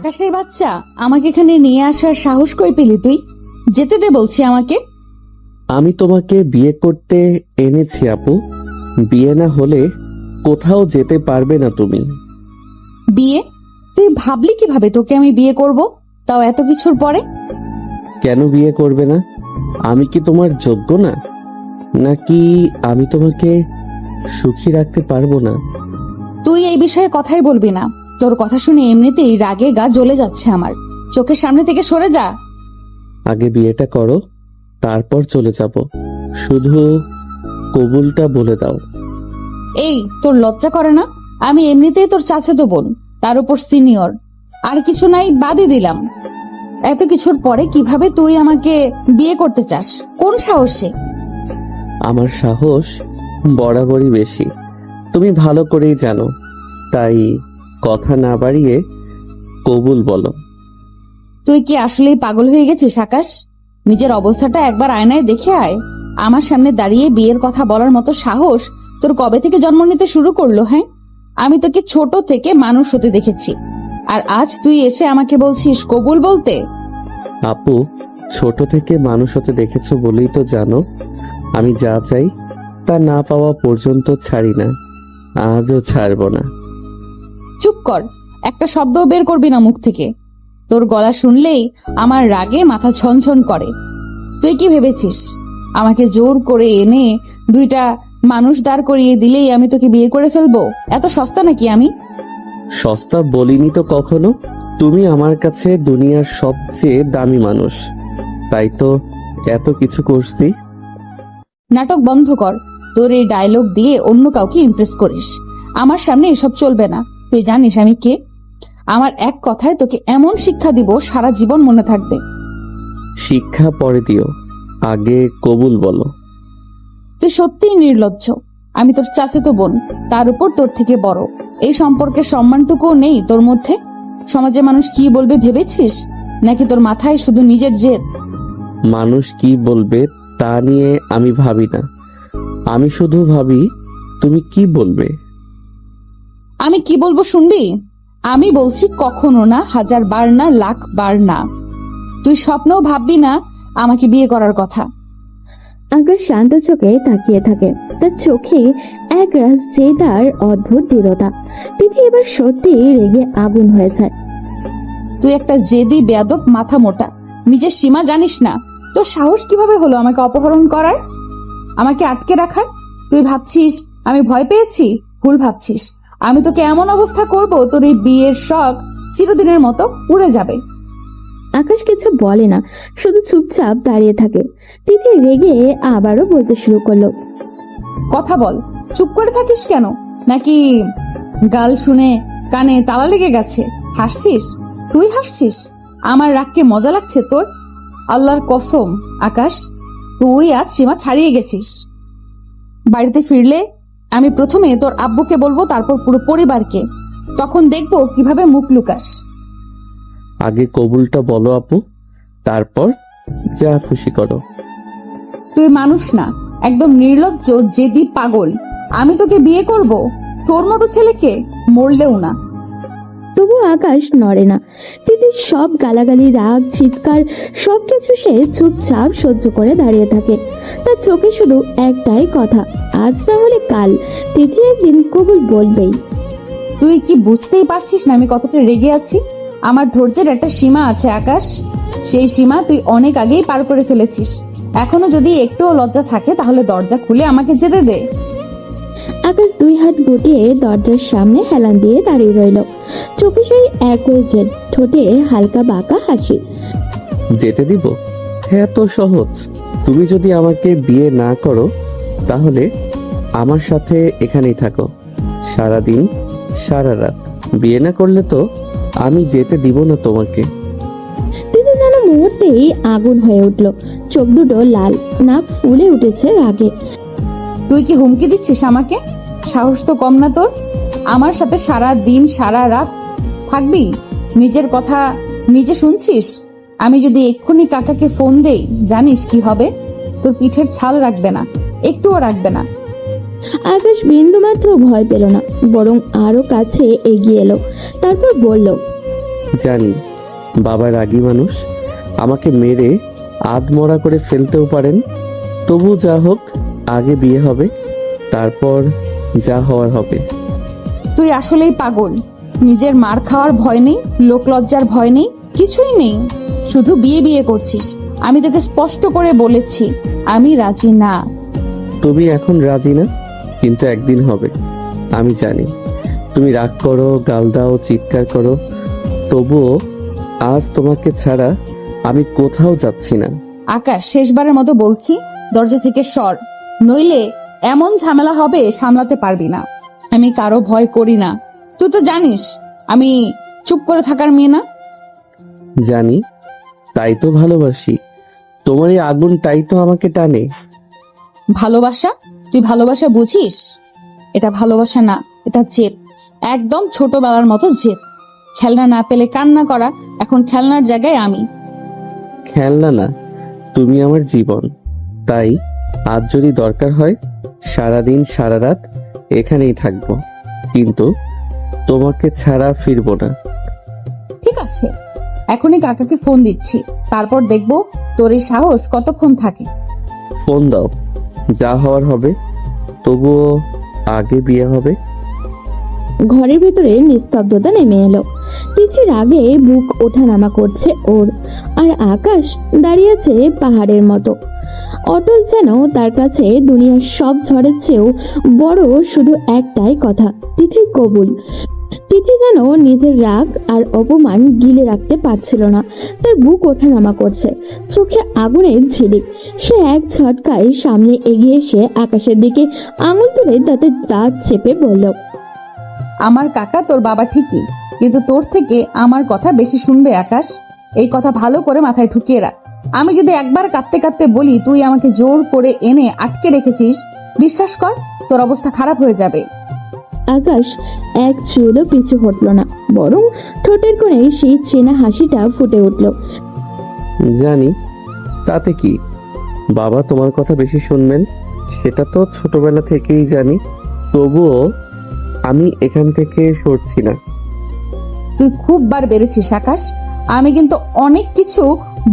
আকাশের বাচ্চা, আমাকে এখানে নিয়ে আসার সাহস কই পেলি তুই? যেতে দে বলছি আমাকে। আমি তোমাকে বিয়ে করতে এনেছি আপু। বিয়ে না হলে কোথাও যেতে পারবে না তুমি। বিয়ে? তুই ভাবলি কিভাবে তোকে আমি বিয়ে করব, তাও এত কিছুর পরে? কেন বিয়ে করবে না? আমি কি তোমার যোগ্য না? নাকি আমি তোমাকে সুখী রাখতে পারবো না? তুই এই বিষয়ে কথাই বলবি না। তোর কথা শুনে এমনিতেই রাগে গা জ্বলে যাচ্ছে আমার। চোখের সামনে থেকে সরে যা। আগে বিয়েটা করো, তারপর চলে যাব। শুধু কবুলটা বলে দাও। এই, তোর লজ্জা করে না? আমি এমনিতেই তোর চাচাতো বোন, তার উপর সিনিয়র। আর কিছু নাই, বাদই দিলাম। এত কিছুর পরে কিভাবে তুই আমাকে বিয়ে করতে চাস? কোন সাহসে? আমার সাহস বরাবরই বেশি, তুমি ভালো করেই জানো। তাই কথা না বাড়িয়ে কবুল বলো। তুই কি আসলেই পাগল হয়ে গেছিস আকাশ? নিজের অবস্থাটা একবার আয়নায় দেখে আয়। আমার সামনে দাঁড়িয়ে বিয়ের কথা বলার মতো সাহস তোর কবে থেকে জন্ম নিতে শুরু করলো? হ্যাঁ, আমি তোকে ছোট থেকে মানুষ হতে দেখেছি, আর আজ তুই এসে আমাকে বলছিস কবুল বলতে? আপু, ছোট থেকে মানুষ হতে দেখেছো বলেই তো জানো আমি যা চাই তা না পাওয়া পর্যন্ত ছাড়ি না, আজও ছাড়বো না। চুপ কর, একটা শব্দও বের করবি না মুখ থেকে। তোর গলা শুনলেই আমার রাগে মাথা ছনছন করে। তুই কি ভেবেছিস আমাকে জোর করে এনে দুইটা মানুষ দাঁড় করিয়ে দিলেই আমি তোকে বিয়ে করে ফেলবো? এত সস্তা নাকি আমি? সস্তা বলিনি তো কখনো। তুমি আমার কাছে দুনিয়ার সবচেয়ে দামি মানুষ, তাই তো এত কিছু করছি। নাটক বন্ধ কর। তোর এই ডায়লগ দিয়ে অন্য কাউকে ইমপ্রেস করিস। আমার সামনে এসব চলবে না। তুই জানিস আমি কে? আমার এক কথায় তোকে এমন শিক্ষা দিব সারা জীবন মনে থাকবে। শিক্ষা পরে দিও, আগে কবুল বলো। তুই সত্যিই নির্লজ্জ। আমি তোর চাচাতো বোন, তার উপর তোর থেকে বড়। এই সম্পর্কের সম্মানটুকুও নেই তোর মধ্যে। সমাজে মানুষ কি বলবে ভেবেছিস, নাকি তোর মাথায় শুধু নিজের জেদ? মানুষ কি বলবে তা নিয়ে আমি ভাবি না, আমি শুধু ভাবি তুমি কি বলবে। আমি কি বলবো শুনবি? আমি বলছি কখনো না, 1000 বার না, লাখ বার না। তুই স্বপ্নেও ভাববি না আমাকে বিয়ে করার কথা। আকাশ শান্ত চোখে তাকিয়ে থাকে। তার চোখে একরাশ জেদার অদ্ভুত দৃঢ়তা। তিথি এবার সত্যি রেগে আগুন হয়ে যায়। তুই একটা জেদি বেয়াদব মাথা মোটা, নিজের সীমা জানিস না। তোর সাহস কিভাবে হলো আমাকে অপহরণ করার, আমাকে আটকে রাখার? তুই ভাবছিস আমি ভয় পেয়েছি? ভুল ভাবছিস। আমি তোকে এমন অবস্থা করব তোর এই বিয়ের শখ চিরদিনের মতো উড়ে যাবে। আকাশ কিছু বলে না, শুধু চুপচাপ দাঁড়িয়ে থাকে। তিথি রেগে আবারও বলতে শুরু করলো। কথা বল, চুপ করে থাকিস কেন? নাকি গাল শুনে কানে তালা লেগে গেছে? হাসছিস? তুই হাসছিস? আমার রাগকে মজা লাগছে তোর? আল্লাহর কসম আকাশ, তুই আজ সীমা ছাড়িয়ে গেছিস। বাড়িতে ফিরলে আমি প্রথমে তোর আব্বুকে বলবো, তারপর পুরো পরিবারকে। তখন দেখবো কিভাবে মুখ লুকাস। আগে কবুলটা বলো আপু, তারপর যা খুশি করো। তুই মানুষ না, একদম নির্লজ্জ জেদি পাগল। আমি তোকে বিয়ে করব? তোর মতো ছেলেকে? মরলেও না। তবু আকাশ নড়ে না। তিথির সব গালাগালি, রাগ, চিৎকার সবকিছু সে চুপচাপ সহ্য করে দাঁড়িয়ে থাকে। তার চোখে শুধু একটাই কথা, আজ না হলে কাল তিথি একদিন কবুল বলবেই। তুই কি বুঝতেই পারছিস না আমি কতটা রেগে আছি? আমার ধৈর্যের একটা সীমা আছে আকাশ। সেই সীমা তুই অনেক আগেই পার করে ফেলেছিস। এখনো যদি একটুও লজ্জা থাকে তাহলে দরজা খুলে আমাকে যেতে দে। আকাশ 2 হাত গুটিয়ে দরজার সামনে হেলান দিয়ে দাঁড়িয়ে রইল। চোখে সেই একই জেদ, ঠোঁটে হালকা বাঁকা হাসি। যেতে দিব? হ্যাঁ, তো সহজ। তুমি যদি আমাকে বিয়ে না করো তাহলে আমার সাথে এখানেই থাকো, সারাদিন সারা রাত। বিয়ে না করলে তো আমি যেতে দিব না তোমাকে। তিথি যেন মুহূর্তেই আগুন হয়ে উঠল। চোখ দুটো লাল, নাক ফুলে উঠেছে রাগে। তুই কি হুমকি দিচ্ছিস আমাকে? সাহস তো কম না তোর। আমার সাথে সারা দিন সারা রাত থাকবি? নিজের কথা নিজে শুনছিস? আমি যদি এক্ষুনি কাকাকে ফোন দেই, জানিস কি হবে? তোর পিঠের ছাল রাখবে না, একটুও রাখবে না। আকাশ বিন্দুমাত্র ভয় পেল না, বরং আরো কাছে এগিয়ে এলো। তারপর বলল, জানি বাবা রাগী মানুষ, আমাকে মেরে আধমরা করে ফেলতেও পারেন। তবু যা হোক, আগে বিয়ে হবে, তারপর যা হওয়ার হবে। তুই আসলেই পাগল। নিজের মার খাওয়ার ভয় নেই, লোকলজ্জার ভয় নেই, কিছুই নেই, শুধু বিয়ে বিয়ে করছিস। আমি তোকে স্পষ্ট করে বলেছি আমি রাজি না। তুমি এখন রাজি না, কিন্তু একদিন হবে। আমি জানি তুমি রাগ করো, গাল দাও, চিৎকার করো, তবুও আজ তোমাকে ছাড়া আমি কোথাও যাচ্ছি না। আকাশ, শেষবারের মতো বলছি, দরজা থেকে সর, নইলে এমন ঝামেলা হবে সামলাতে পারবি না। আমি কারো ভয় করি না, তুই তো জানিস আমি চুপ করে থাকার মেয়ে না। জানি, তাই তো ভালোবাসি। তোমার এই আগুনটাই তো আমাকে টানে। ভালোবাসা? তুই ভালোবাসা বুঝিস? এটা ভালোবাসা না, এটা জেদ, একদম ছোটবেলার মতো জেদ। খেলনা না পেলে কান্না করা, এখন খেলনার জায়গায় আমি। খেলনা না, তুমি আমার জীবন। তাই আজ যদি দরকার হয় সারাদিন সারা রাত এখানেই থাকবো, কিন্তু তোমাকে ছাড়া ফিরবো না। ঠিক আছে, এখনই কাকাকে ফোন দিচ্ছি, তারপর দেখবো তোর এই সাহস কতক্ষণ থাকে। ফোন দাও, যা হওয়ার হবে, তবুও আগে বিয়ে হবে। ঘরের ভেতরে নিস্তব্ধতা নেমে এলো। তিথির আগে বুক ওঠানামা করছে ওর, আর আকাশ দাঁড়িয়ে আছে পাহাড়ের মতো অটল, যেন তার কাছে দুনিয়ার সব ঝড়ের চেয়েও বড় শুধু একটাই কথা, তিথি কবুল। তিথি যেন নিজের রাগ আর অপমান গিলে রাখতে পারছিল না, তার বুক ওঠানামা করছে, চোখে আগুনের ঝিলিক। সে এক ঝটকায় সামনে এগিয়ে এসে আকাশের দিকে আঙুল তুলে তাতে দাঁত চেপে বলল, আমার কাকা তোর বাবা ঠিকই, কিন্তু তোর থেকে আমার কথা বেশি শুনবে আকাশ। এই কথা ভালো করে মাথায় ঢুকিয়ে রাখ। আমি যদি একবার কাঁদতে কাঁদতে বলি তুই আমাকে জোর করে এনে আটকে রেখেছিস, বিশ্বাস কর তোর অবস্থা খারাপ হয়ে যাবে। আকাশ এক চুলও পিছু হটল না, বরং ঠোঁটের কোণে সেই চেনা হাসিটা ফুটে উঠল। জানি, তাতে কি? বাবা তোমার কথা বেশি শুনবেন, সেটা তো ছোটবেলা থেকেই জানি। তবুও আমি এখান থেকে সরছি না। তুই খুব বার বেড়েছিস আকাশ। আমি কিন্তু অনেক কিছু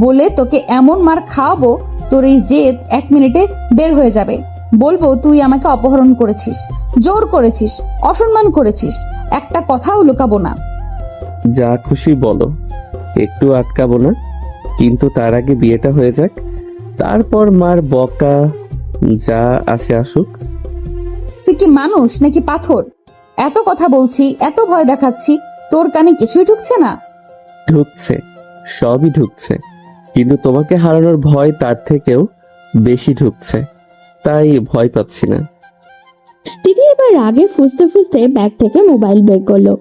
বলে তোকে এমন মার খাওয়াবো, তোর এই জেদ 1 মিনিটে বের হয়ে যাবে। বলবো তুই আমাকে অপহরণ করেছিস, জোর করেছিস, অসম্মান করেছিস, একটা কথাও লুকাবো না। যা খুশি বলো, একটু আটকাবো না, কিন্তু তার আগে বিয়েটা হয়ে যাক, তারপর মার বকা যা আসে আসুক। তুই কি মানুষ নাকি পাথর? এত কথা বলছি, এত ভয় দেখাচ্ছি, তোর কানে কিছুই ঢুকছে না? ঢুকছে, সবই ঢুকছে, কিন্তু তোমাকে হারানোর ভয় তার থেকেও বেশি ঢুকছে, তাই ভয় পাচ্ছি না। দিদি এবার রাগে ফুসতে ফুসতে ব্যাগ থেকে মোবাইল বের করলো,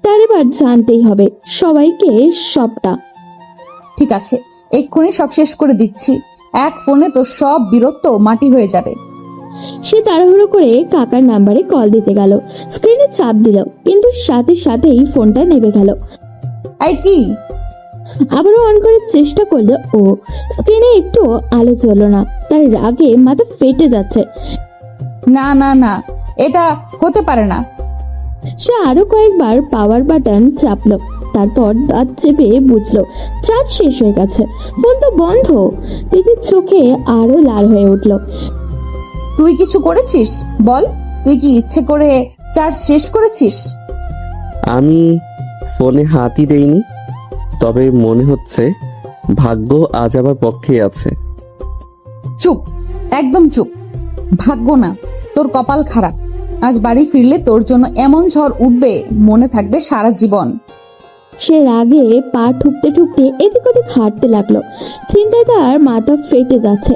তার এবার জানতেই হবে সবাইকে সবটা। ঠিক আছে, এক্ষুনি সব শেষ করে দিচ্ছি, এক ফোনে তোর সব বীরত্ব মাটি হয়ে যাবে। সে তাড়াহুড়ো করে কাকার নাম্বারে কল দিতে গেল, স্ক্রিনে চাপ দিল, কিন্তু সাথে সাথেই ফোনটা নেভে গেল। এই কি? আবারও অন করার চেষ্টা করলো ও, স্ক্রিনে একটু আলো জ্বলল না, তার রাগে মাথা ফেটে যাচ্ছে। না না না, এটা হতে পারে না। সে আরো কয়েকবার পাওয়ার বাটন চাপলো, তারপর দাঁত চেপে বুঝলো চার্জ শেষ হয়ে গেছে, ফোন তো বন্ধ। দিদির চোখে আরো লাল হয়ে উঠলো। তুই কিছু করেছিস? বল, তুই কি ইচ্ছে করে চার্জ শেষ করেছিস? আমি ফোনে হাতই দেইনি, তবে মনে হচ্ছে ভাগ্য আজ আমার পক্ষে আছে। চুপ, একদম চুপ। ভাগ্য না, তোর কপাল খারাপ। আজ বাড়ি ফিরলে তোর জন্য এমন ঝড় উঠবে, মনে থাকবে সারা জীবন। সে রাগে পা ঠুকতে ঠুকতে এদিক ওদিক হাঁটতে লাগলো, চিন্তায় তার মাথা ফেটে যাচ্ছে।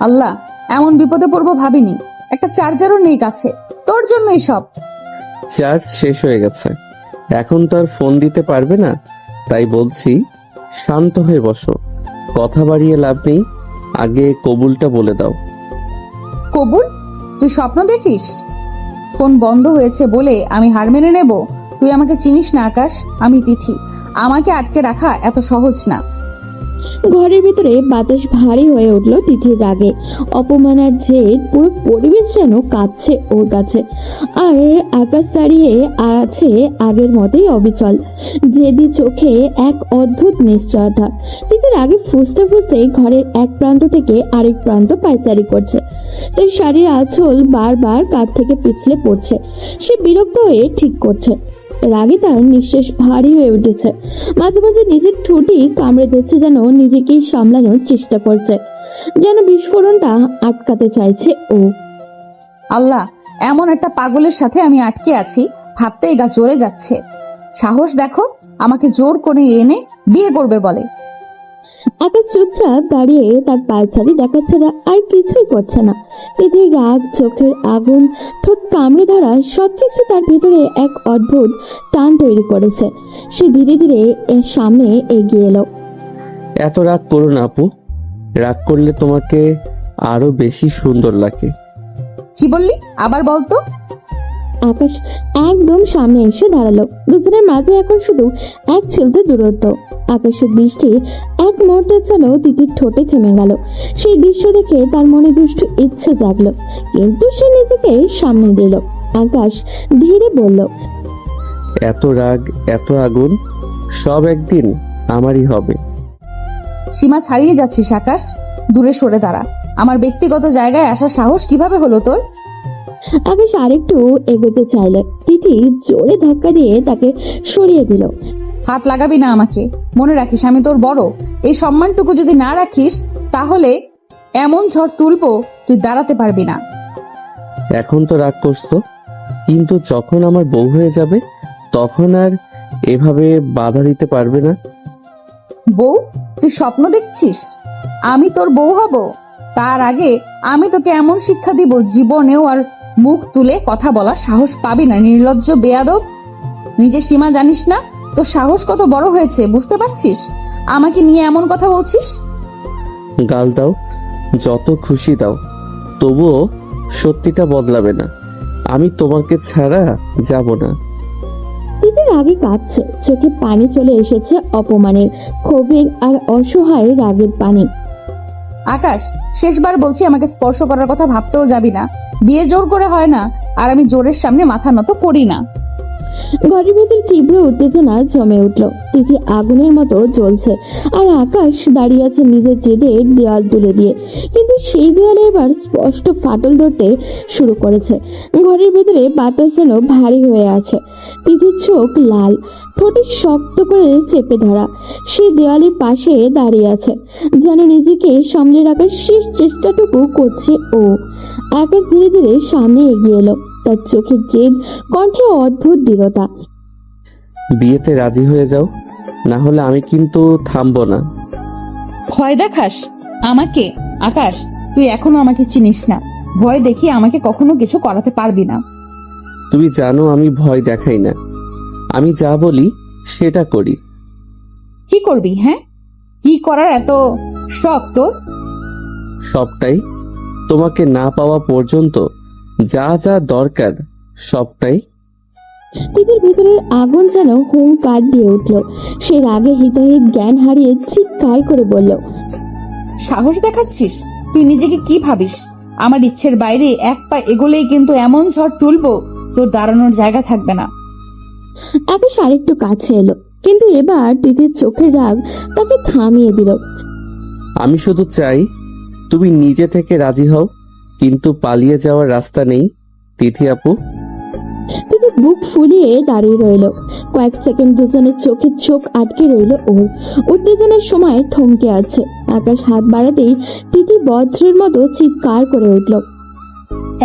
আল্লাহ, এমন বিপদে পড়বো ভাবিনি। একটা চার্জারও নেই কাছে, তোর জন্যই সব। চার্জ শেষ হয়ে গেছে, এখন তো আর ফোন দিতে পারবে না, তাই বলছি শান্ত হয়ে বসো, কথা বাড়িয়ে লাভ নেই, আগে কবুলটা বলে দাও। কবুল? তুই স্বপ্ন দেখিস? ফোন বন্ধ হয়েছে বলে আমি হার মেনে নেব? তুই আমাকে চিনিস না আকাশ, আমি তিথি। আমাকে আটকে রাখা এত সহজ না। ঘরের ভিতরে বাতাস ভারী হয়ে উঠল তিথির রাগে। অপমানের জেদ পুরো পরিবেশ যেন কাঁপছে ওর কাছে। আর আকাশ দাঁড়িয়ে আছে আগের মতোই অবিচল, জেদি চোখে এক অদ্ভুত নিশ্চয়তা। তিথির আগে ফুসতে ফুসতে ঘরের এক প্রান্ত থেকে আরেক প্রান্ত পায়চারি করছে। তার শাড়ির আঁচল বারবার কাঁধ থেকে পিছলে পড়ছে। সে বিরক্ত হয়ে ঠিক করছে। রাগে তার নিঃশ্বাস ভারী হয়ে উঠেছে। মাঝে মাঝে নিজের ঠোঁটি কামড়ে ধরছে, যেন নিজেকেই সামলানোর চেষ্টা করছে, যেন বিস্ফোরণটা আটকাতে চাইছে ও। আল্লাহ, এমন একটা পাগলের সাথে আমি আটকে আছি, ভাবতেই গা জ্বরে যাচ্ছে। সাহস দেখো, আমাকে জোর করে এনে বিয়ে করবে বলে। আকাশ চুপচাপ দাঁড়িয়ে তার পায়চারি দেখাচ্ছে না, আর কিছুই করছে না। তিথির রাগ, চোখের আগুন, ঠোঁট কামড়ে ধরা সবকিছু তার ভেতরে এক অদ্ভুত টান তৈরি করেছে। সে ধীরে ধীরে এর সামনে এগিয়ে এলো। এত রাগ করো না আপু, রাগ করলে তোমাকে আরো বেশি সুন্দর লাগে। কি বললি? আবার বলতো। আকাশ একদম সামনে এসে দাঁড়ালো। দুজনের মাঝে এখন শুধু এক ছিলতে দূরত্ব। আকাশের দৃষ্টি এক মুহূর্তের জন্য তিথির ঠোঁটে থেমে গেল। সেই দৃশ্য দেখে তার মনে দুষ্টু ইচ্ছে জাগলো, কিন্তু সে নিজেকে সামনে দিল। আকাশ ধীরে বলল, এত রাগ, এত আগুন, সব একদিন আমারই হবে। সীমা ছাড়িয়ে যাচ্ছিস আকাশ, দূরে সরে দাঁড়া। আমার ব্যক্তিগত জায়গায় আসার সাহস কিভাবে হলো তোর? আকাশ আরেকটু এগোতে চাইলে তিথি জোরে ধাক্কা দিয়ে তাকে সরিয়ে দিল। হাত লাগাবি না আমাকে, মনে রাখিস আমি তোর বড়। এই সম্মানটুকু যদি না রাখিস, তাহলে এমন ঝড় তুলবো তুই দাঁড়াতে পারবি না। এখন তো রাগ করছো, কিন্তু যখন আমার বউ হয়ে যাবে তখন আর এভাবে বাধা দিতে পারবে না। বউ? তুই স্বপ্ন দেখছিস আমি তোর বউ হব? তার আগে আমি তোকে এমন শিক্ষা দিব, জীবনেও আর মুখ তুলে কথা বলার সাহস পাবি না। নির্লজ্জ বেয়াদব, নিজের সীমা জানিস না? তোর সাহস কত বড় হয়েছে বুঝতে পারছিস? আমাকে নিয়ে এমন কথা বলছিস? গাল দাও, যত খুশি দাও, তবুও সত্যিটা বদলাবে না। আমি তোমাকে ছাড়া যাব না। তিথির আগে কাঁপছে, চোখে পানি চলে এসেছে অপমানের, ক্ষোভের আর অসহায় রাগের পানি। আকাশ, শেষবার বলছি, আমাকে স্পর্শ করার কথা ভাবতেও যাবি না। বিয়ে জোর করে হয় না, আর আমি জোরের সামনে মাথা নত করি না। ঘরের ভেতর তীব্র উত্তেজনা জমে উঠল। তিথি আগুনের মতো জ্বলছে, আর আকাশ দাঁড়িয়ে আছে নিজের জেদের দেওয়াল তুলে দিয়ে। কিন্তু সেই দেওয়ালে এবার স্পষ্ট ফাটল ধরতে শুরু করেছে। ঘরের ভেতরে বাতাস যেন ভারী হয়ে আছে। তিথির চোখ লাল, ঠোঁটে শক্ত করে চেপে ধরা। সেই দেওয়ালের পাশে দাঁড়িয়ে আছে, যেন নিজেকে সামলে রাখার শেষ চেষ্টাটুকু করছে ও। আকাশ ধীরে ধীরে সামনে এগিয়ে এলো, তার চোখের জেদ, কণ্ঠে অদ্ভুত দৃঢ়তা। বিয়েতে রাজি হয়ে যাও, না হলে আমি কিন্তু থামবো না। ভয় দেখাস আমাকে? আকাশ, তুই এখনো আমাকে চিনিস না। ভয় দেখিয়ে আমাকে কখনো কিছু করাতে পারবি না। তুমি জানো আমি ভয় দেখাই না, আমি যা বলি সেটা করি। কি করবি? হ্যাঁ, কি করার এত শখ তোর? সবটাই, তোমাকে না পাওয়া পর্যন্ত যা যা দরকার সবটাই। তিথির ভিতরের আগুন যেন হুঙ্কার দিয়ে উঠল। সে রাগে হিতাহিত জ্ঞান হারিয়ে চিৎকার করে বলল, সাহস দেখাচ্ছিস? তুই নিজেকে কি ভাবিস? আমার ইচ্ছের বাইরে এক পা এগোলেই কিন্তু এমন ঝড় তুলবো তোর দাঁড়ানোর জায়গা থাকবে না। আকাশ আরেকটু কাছে এলো, কিন্তু এবার তিথির চোখের রাগ তাকে থামিয়ে দিল। আমি শুধু চাই তুমি নিজে থেকে রাজি হও, কিন্তু পালিয়ে যাওয়ার রাস্তা নেই তিথি আপু। তিথি বুক ফুলিয়ে দাঁড়িয়ে রইল। কয়েক সেকেন্ড দুজনের চোখের চোখ আটকে রইল ওর। উত্তেজনার সময় থমকে আছে। আকাশ হাত বাড়াতেই তিথি বজ্রের মতো চিৎকার করে উঠল,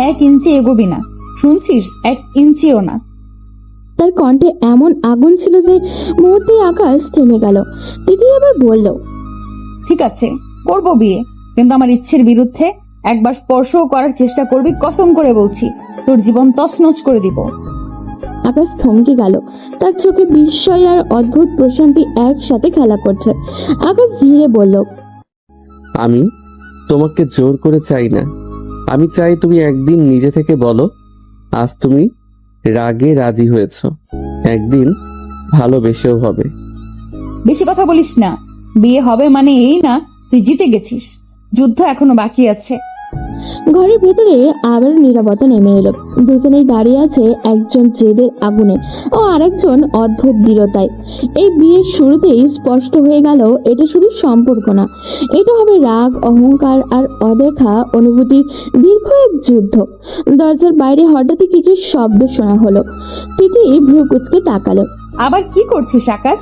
1 ইঞ্চি এগোবি না, শুনছিস? 1 ইঞ্চিও না। তার কণ্ঠে এমন আগুন ছিল যে মুহূর্তে আকাশ থেমে গেল। তিথি আবার বলল, ঠিক আছে, করবো বিয়ে, কিন্তু আমার ইচ্ছের বিরুদ্ধে একবার স্পর্শও করার চেষ্টা করবি, কসম করে বলছি তোর জীবন তছনছ করে দিব। আকাশ থমকে গেল। তার চোখে বিস্ময় আর অদ্ভুত প্রশান্তি একসাথে খেলা করছে। আকাশ ধীরে বলল, আমি তোমাকে জোর করে চাই না, আমি চাই তুমি একদিন নিজে থেকে বলো আজ তুমি রাগে রাজি হয়েছ, একদিন ভালোবেসেও হবে। বেশি কথা বলিস না, বিয়ে হবে মানে এই না তুই জিতে গেছিস, যুদ্ধ এখনো বাকি আছে। ঘরের ভেতরে আবার নীরবতা নেমে এলো। দুজনেই দাঁড়িয়ে আছে, একজন জেদের আগুনে ও আরেকজন অদ্ভুত দৃঢ়তায়। এই বিয়ের শুরুতেই স্পষ্ট হয়ে গেল এটা শুধু সম্পর্ক না, এটা হবে রাগ, অহংকার আর অদেখা অনুভূতি দীর্ঘ এক যুদ্ধ। দরজার বাইরে হঠাৎই কিছু শব্দ শোনা হলো। তিথি ভ্রু কুঁচকে তাকালো। আবার কি করছিস আকাশ?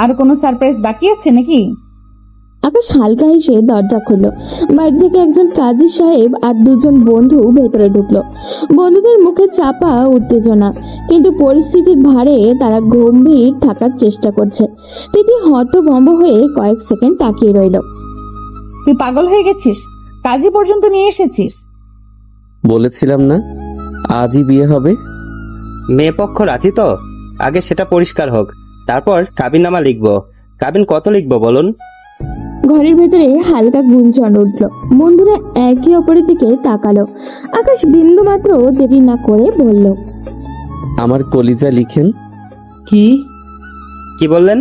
আর কোনো সারপ্রাইজ বাকি আছে নাকি? আকাশ হালকা হেসে দরজা খুললো। বাইরে থেকে একজন কাজী সাহেব আর দুজন বন্ধু ভেতরে ঢুকলো। বন্ধুদের মুখে চাপা উত্তেজনা, কিন্তু পরিস্থিতির ভারে তারা গম্ভীর থাকার চেষ্টা করছে। তিথি হতভম্ব হয়ে কয়েক সেকেন্ড তাকিয়ে রইল। তুই পাগল হয়ে গেছিস? কাজী পর্যন্ত নিয়ে এসেছিস? বলেছিলাম না আজই বিয়ে হবে। মেয়ে পক্ষ রাজি তো? আগে সেটা পরিষ্কার হোক, তারপর কাবিননামা লিখবো। কাবিন কত লিখবো বলুন? ঘরের ভেতরে হালকা গুঞ্জন উঠল। বন্ধুরা একে অপরের দিকে তাকালো। আকাশ বিন্দু মাত্র দেরি না করে বলল, আমার কলিজা লিখেন। কি? কি বললেন?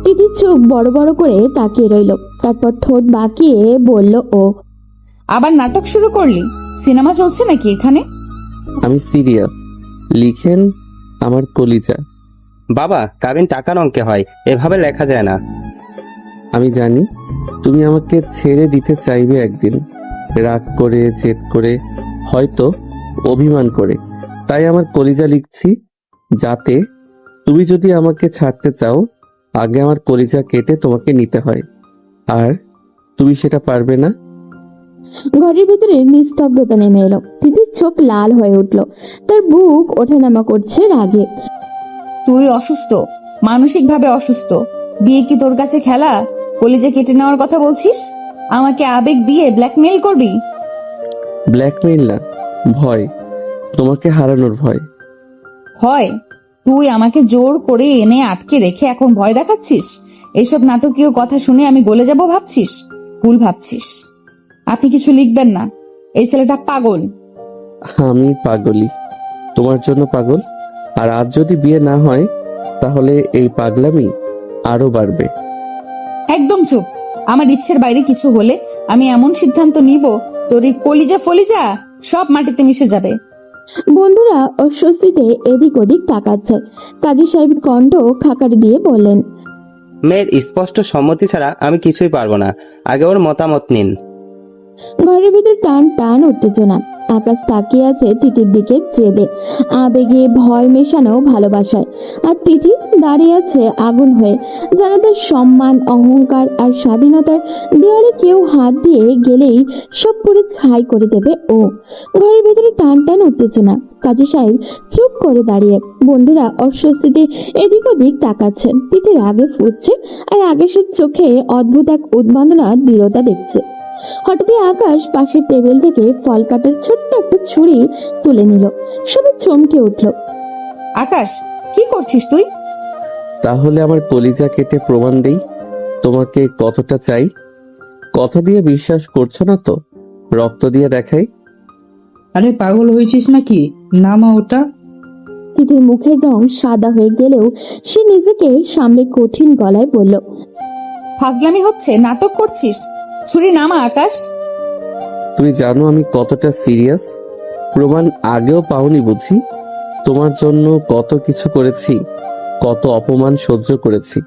তিথির চোখ বড় বড় করে তাকিয়ে রইল। তারপর ঠোঁট বাঁকিয়ে বলল ও, আবার নাটক শুরু করলি? সিনেমা চলছে নাকি এখানে? আমি সিরিয়াস, লিখেন আমার কলিজা। বাবা, কাবিন টাকার অঙ্কে হয়, এভাবে লেখা যায় না। আমি জানি তুমি আমাকে ছেড়ে দিতে চাইবে একদিন, রাগ করে, জেদ করে, হয়তো অভিমান করে। তাই আমার কলিজা লিখছি, যাতে তুমি যদি আমাকে ছাড়তে চাও আগে আমার কলিজা কেটে তোমাকে নিতে হয়, আর তুমি সেটা পারবে না। ঘরের ভিতরে নিস্তব্ধতা নেমে এলো। তিথির চোখ লাল হয়ে উঠল। তার বুক ওঠানামা করছে রাগে। তুই অসুস্থ, মানসিকভাবে অসুস্থ। বিয়ে কি তোর কাছে খেলা? কলিজা কেটে নেওয়ার কথা বলছিস? আমাকে আবেগ দিয়ে ব্ল্যাকমেইল করবি? ব্ল্যাকমেইল না, ভয়, তোমাকে হারানোর ভয়। ভয়? তুই আমাকে জোর করে এনে আটকে রেখে এখন ভয় দেখাচ্ছিস? এইসব নাটকীয় কথা শুনে আমি গলে যাব ভাবছিস? ভুল ভাবছিস। আপনি কিছু লিখবেন না, এই ছেলেটা পাগল। আমি পাগলি, তোমার জন্য পাগল। আর আজ যদি বিয়ে না হয় তাহলে এই পাগলামি আরো বাড়বে। একদম চুপ। আমার ইচ্ছের বাইরে কিছু হলে আমি এমন সিদ্ধান্ত নিব, তোর এই কলিজা ফলিজা সব মাটিতে মিশে যাবে। বন্ধুরা অস্বস্তিতে এদিক ওদিক তাকাচ্ছে। কাজী সাহেব কণ্ঠ খাকারি দিয়ে বললেন, মেয়ের স্পষ্ট সম্মতি ছাড়া আমি কিছুই পারবো না। আগে ওর মতামত নিন। ঘরের ভিতর টান টান উত্তেজনা। আকাশ তাকিয়ে আছে তিথির দিকে জেদে, আবেগে, ভয় মেশানো ভালোবাসায়। আর তিথি দাঁড়িয়ে আছে আগুন হয়ে, যেন তার সম্মান, অহংকার আর স্বাধীনতার দেয়ালে কেউ হাত দিয়ে গেলেই সব পুরো ছাই করে দেবে ও। ঘরের ভিতরে টান টান উত্তেজনা। কাজী সাহেব চুপ করে দাঁড়িয়ে। বন্ধুরা অস্বস্তিতে এদিক ওদিক তাকাচ্ছে। তিথি রাগে ফুটছে, আর আকাশের চোখে অদ্ভুত এক উন্মাদনা দৃঢ়তা দেখছে। হঠাৎই আকাশ পাশের টেবিল থেকে ফল কাটার ছোট্ট একটা ছুরি তুলে নিল। সবাই চমকে উঠল। আকাশ, কি করছিস তুই? তাহলে আমার কলিজা কেটে প্রমাণ দেই তোমাকে কতটা চাই। কথা দিয়ে বিশ্বাস করছো না তো, রক্ত দিয়ে দেখাই। আরে পাগল হয়েছিস নাকি? নামা ওটা। তিথির মুখের রং সাদা হয়ে গেলেও সে নিজেকে সামলে কঠিন গলায় বলল, ফাজলামি হচ্ছে? নাটক করছিস? ছুরি নামা আকাশ। তুমি জানো আমি কতটা সিরিয়াস। প্রমাণ আগেও পাওনি বুঝি? তোমার জন্য কত কিছু করেছি, কত অপমান সহ্য করেছি,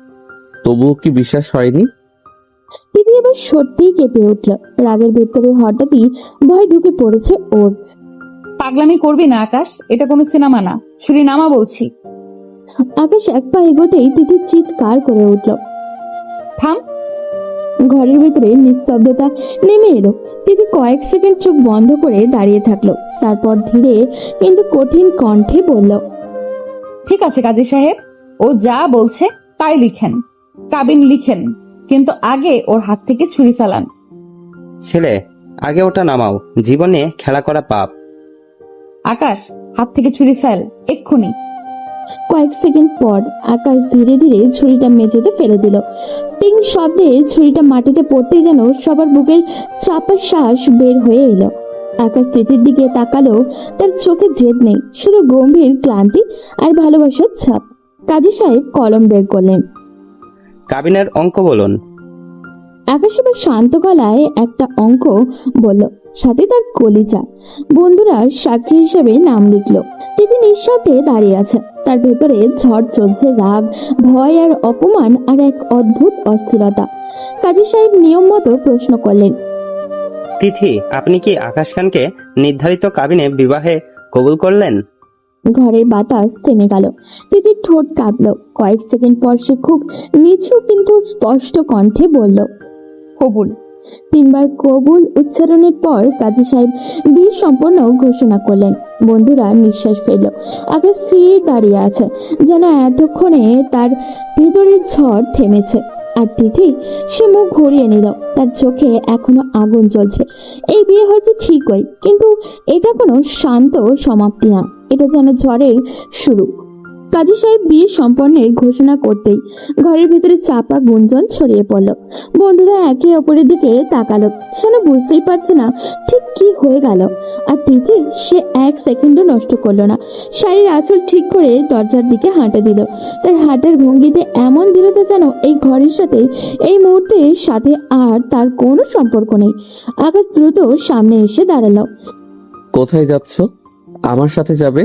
তবুও কি বিশ্বাস হয়নি? তিথি এবার সত্যিই কেঁপে উঠল। রাগের ভেতরে হঠাৎই ভয় ঢুকে পড়েছে ওর। পাগলামি করবি না আকাশ, এটা কোনো সিনেমা না। ছুরি নামা বলছি। আকাশ এক পা এগোতেই তিথি চিৎকার করে উঠল। থাম। ঘরের ভিতরে নিস্তব্ধতা নেমে এলো। তিথি কয়েক সেকেন্ড চোখ বন্ধ করে দাঁড়িয়ে থাকলো। তারপর ধীরে কিন্তু কঠিন কণ্ঠে বলল, ঠিক আছে কাজী সাহেব, ও যা বলছে তাই লিখেন। কাবিন লিখেন, কিন্তু আগে ওর হাত থেকে ছুরি ফেলান। ছেলে, আগে ওটা নামাও। জীবনে খেলা করা পাপ। আকাশ, হাত থেকে ছুরি ফেল এক্ষুনি। কয়েক সেকেন্ড পর আকাশ ধীরে ধীরে ছুরিটা মেঝেতে ফেলে দিল। টিং শব্দে ছুরিটা মাটিতে পড়তেই যেন সবার বুকের চাপা শ্বাস বের হয়ে এলো। আকাশ তিথির দিকে তাকালো। তার চোখে জেদ নেই, শুধু গম্ভীর ক্লান্তি আর ভালোবাসার ছাপ। কাজী সাহেব কলম বের করলেন। কাবিনের অঙ্ক বলুন। আকাশ এবার শান্ত গলায় একটা অঙ্ক বলল, সাথে তার কলিজা। বন্ধুরা সাক্ষী হিসেবে নাম লিখলো। তিথি নিঃশব্দে দাঁড়িয়ে আছে। তার ভেতরে ঝড় চলছে, রাগ, ভয় আর অপমান আর এক অদ্ভুত অস্থিরতা। কাজী সাহেব নিয়ম মতো প্রশ্ন করলেন, তিথি, আপনি কি আকাশ খানকে নির্ধারিত কাবিনে বিবাহে কবুল করলেন? ঘরের বাতাস থেমে গেল। তিথির ঠোঁট কাঁপলো। কয়েক সেকেন্ড পর সে খুব নিচু কিন্তু স্পষ্ট কণ্ঠে বলল, কবুল। 3 বার কবুল উচ্চারণের পর কাজী সাহেব বিয়ে সম্পন্ন ঘোষণা করলেন। বন্ধুরা নিঃশ্বাস ফেলল। আকাশ স্থির দাঁড়িয়ে আছে, যেন এতক্ষণে তার ভেতরের ঝড় থেমেছে। আর তিথি, সে মুখ ঘুরিয়ে নিল। তার চোখে এখনো আগুন জ্বলছে। এই বিয়ে হয়েছে ঠিকই, কিন্তু এটা কোনো শান্ত সমাপ্তি না, এটা যেন ঝড়ের শুরু। কাজী সাহেব বিয়ে সম্পন্নের ঘোষণা করতেই ঘরের ভেতরে চাপা গুঞ্জন ছড়িয়ে পড়ল। বন্ধুরা একে অপরের দিকে তাকালো, যেন বুঝতেই পারছে না ঠিক কি হয়ে গেল। আর তিথি, সে 1 সেকেন্ডও নষ্ট করলো না। শাড়ির আঁচল ঠিক করে দরজার দিকে হাঁটা দিল। তার হাঁটার ভঙ্গিতে এমন দৃঢ়তা যেন এই ঘরের সাথে, এই মুহূর্তের সাথে আর তার কোনো সম্পর্ক নেই। আকাশ দ্রুত সামনে এসে দাঁড়ালো। কোথায় যাচ্ছ? আমার সাথে যাবে?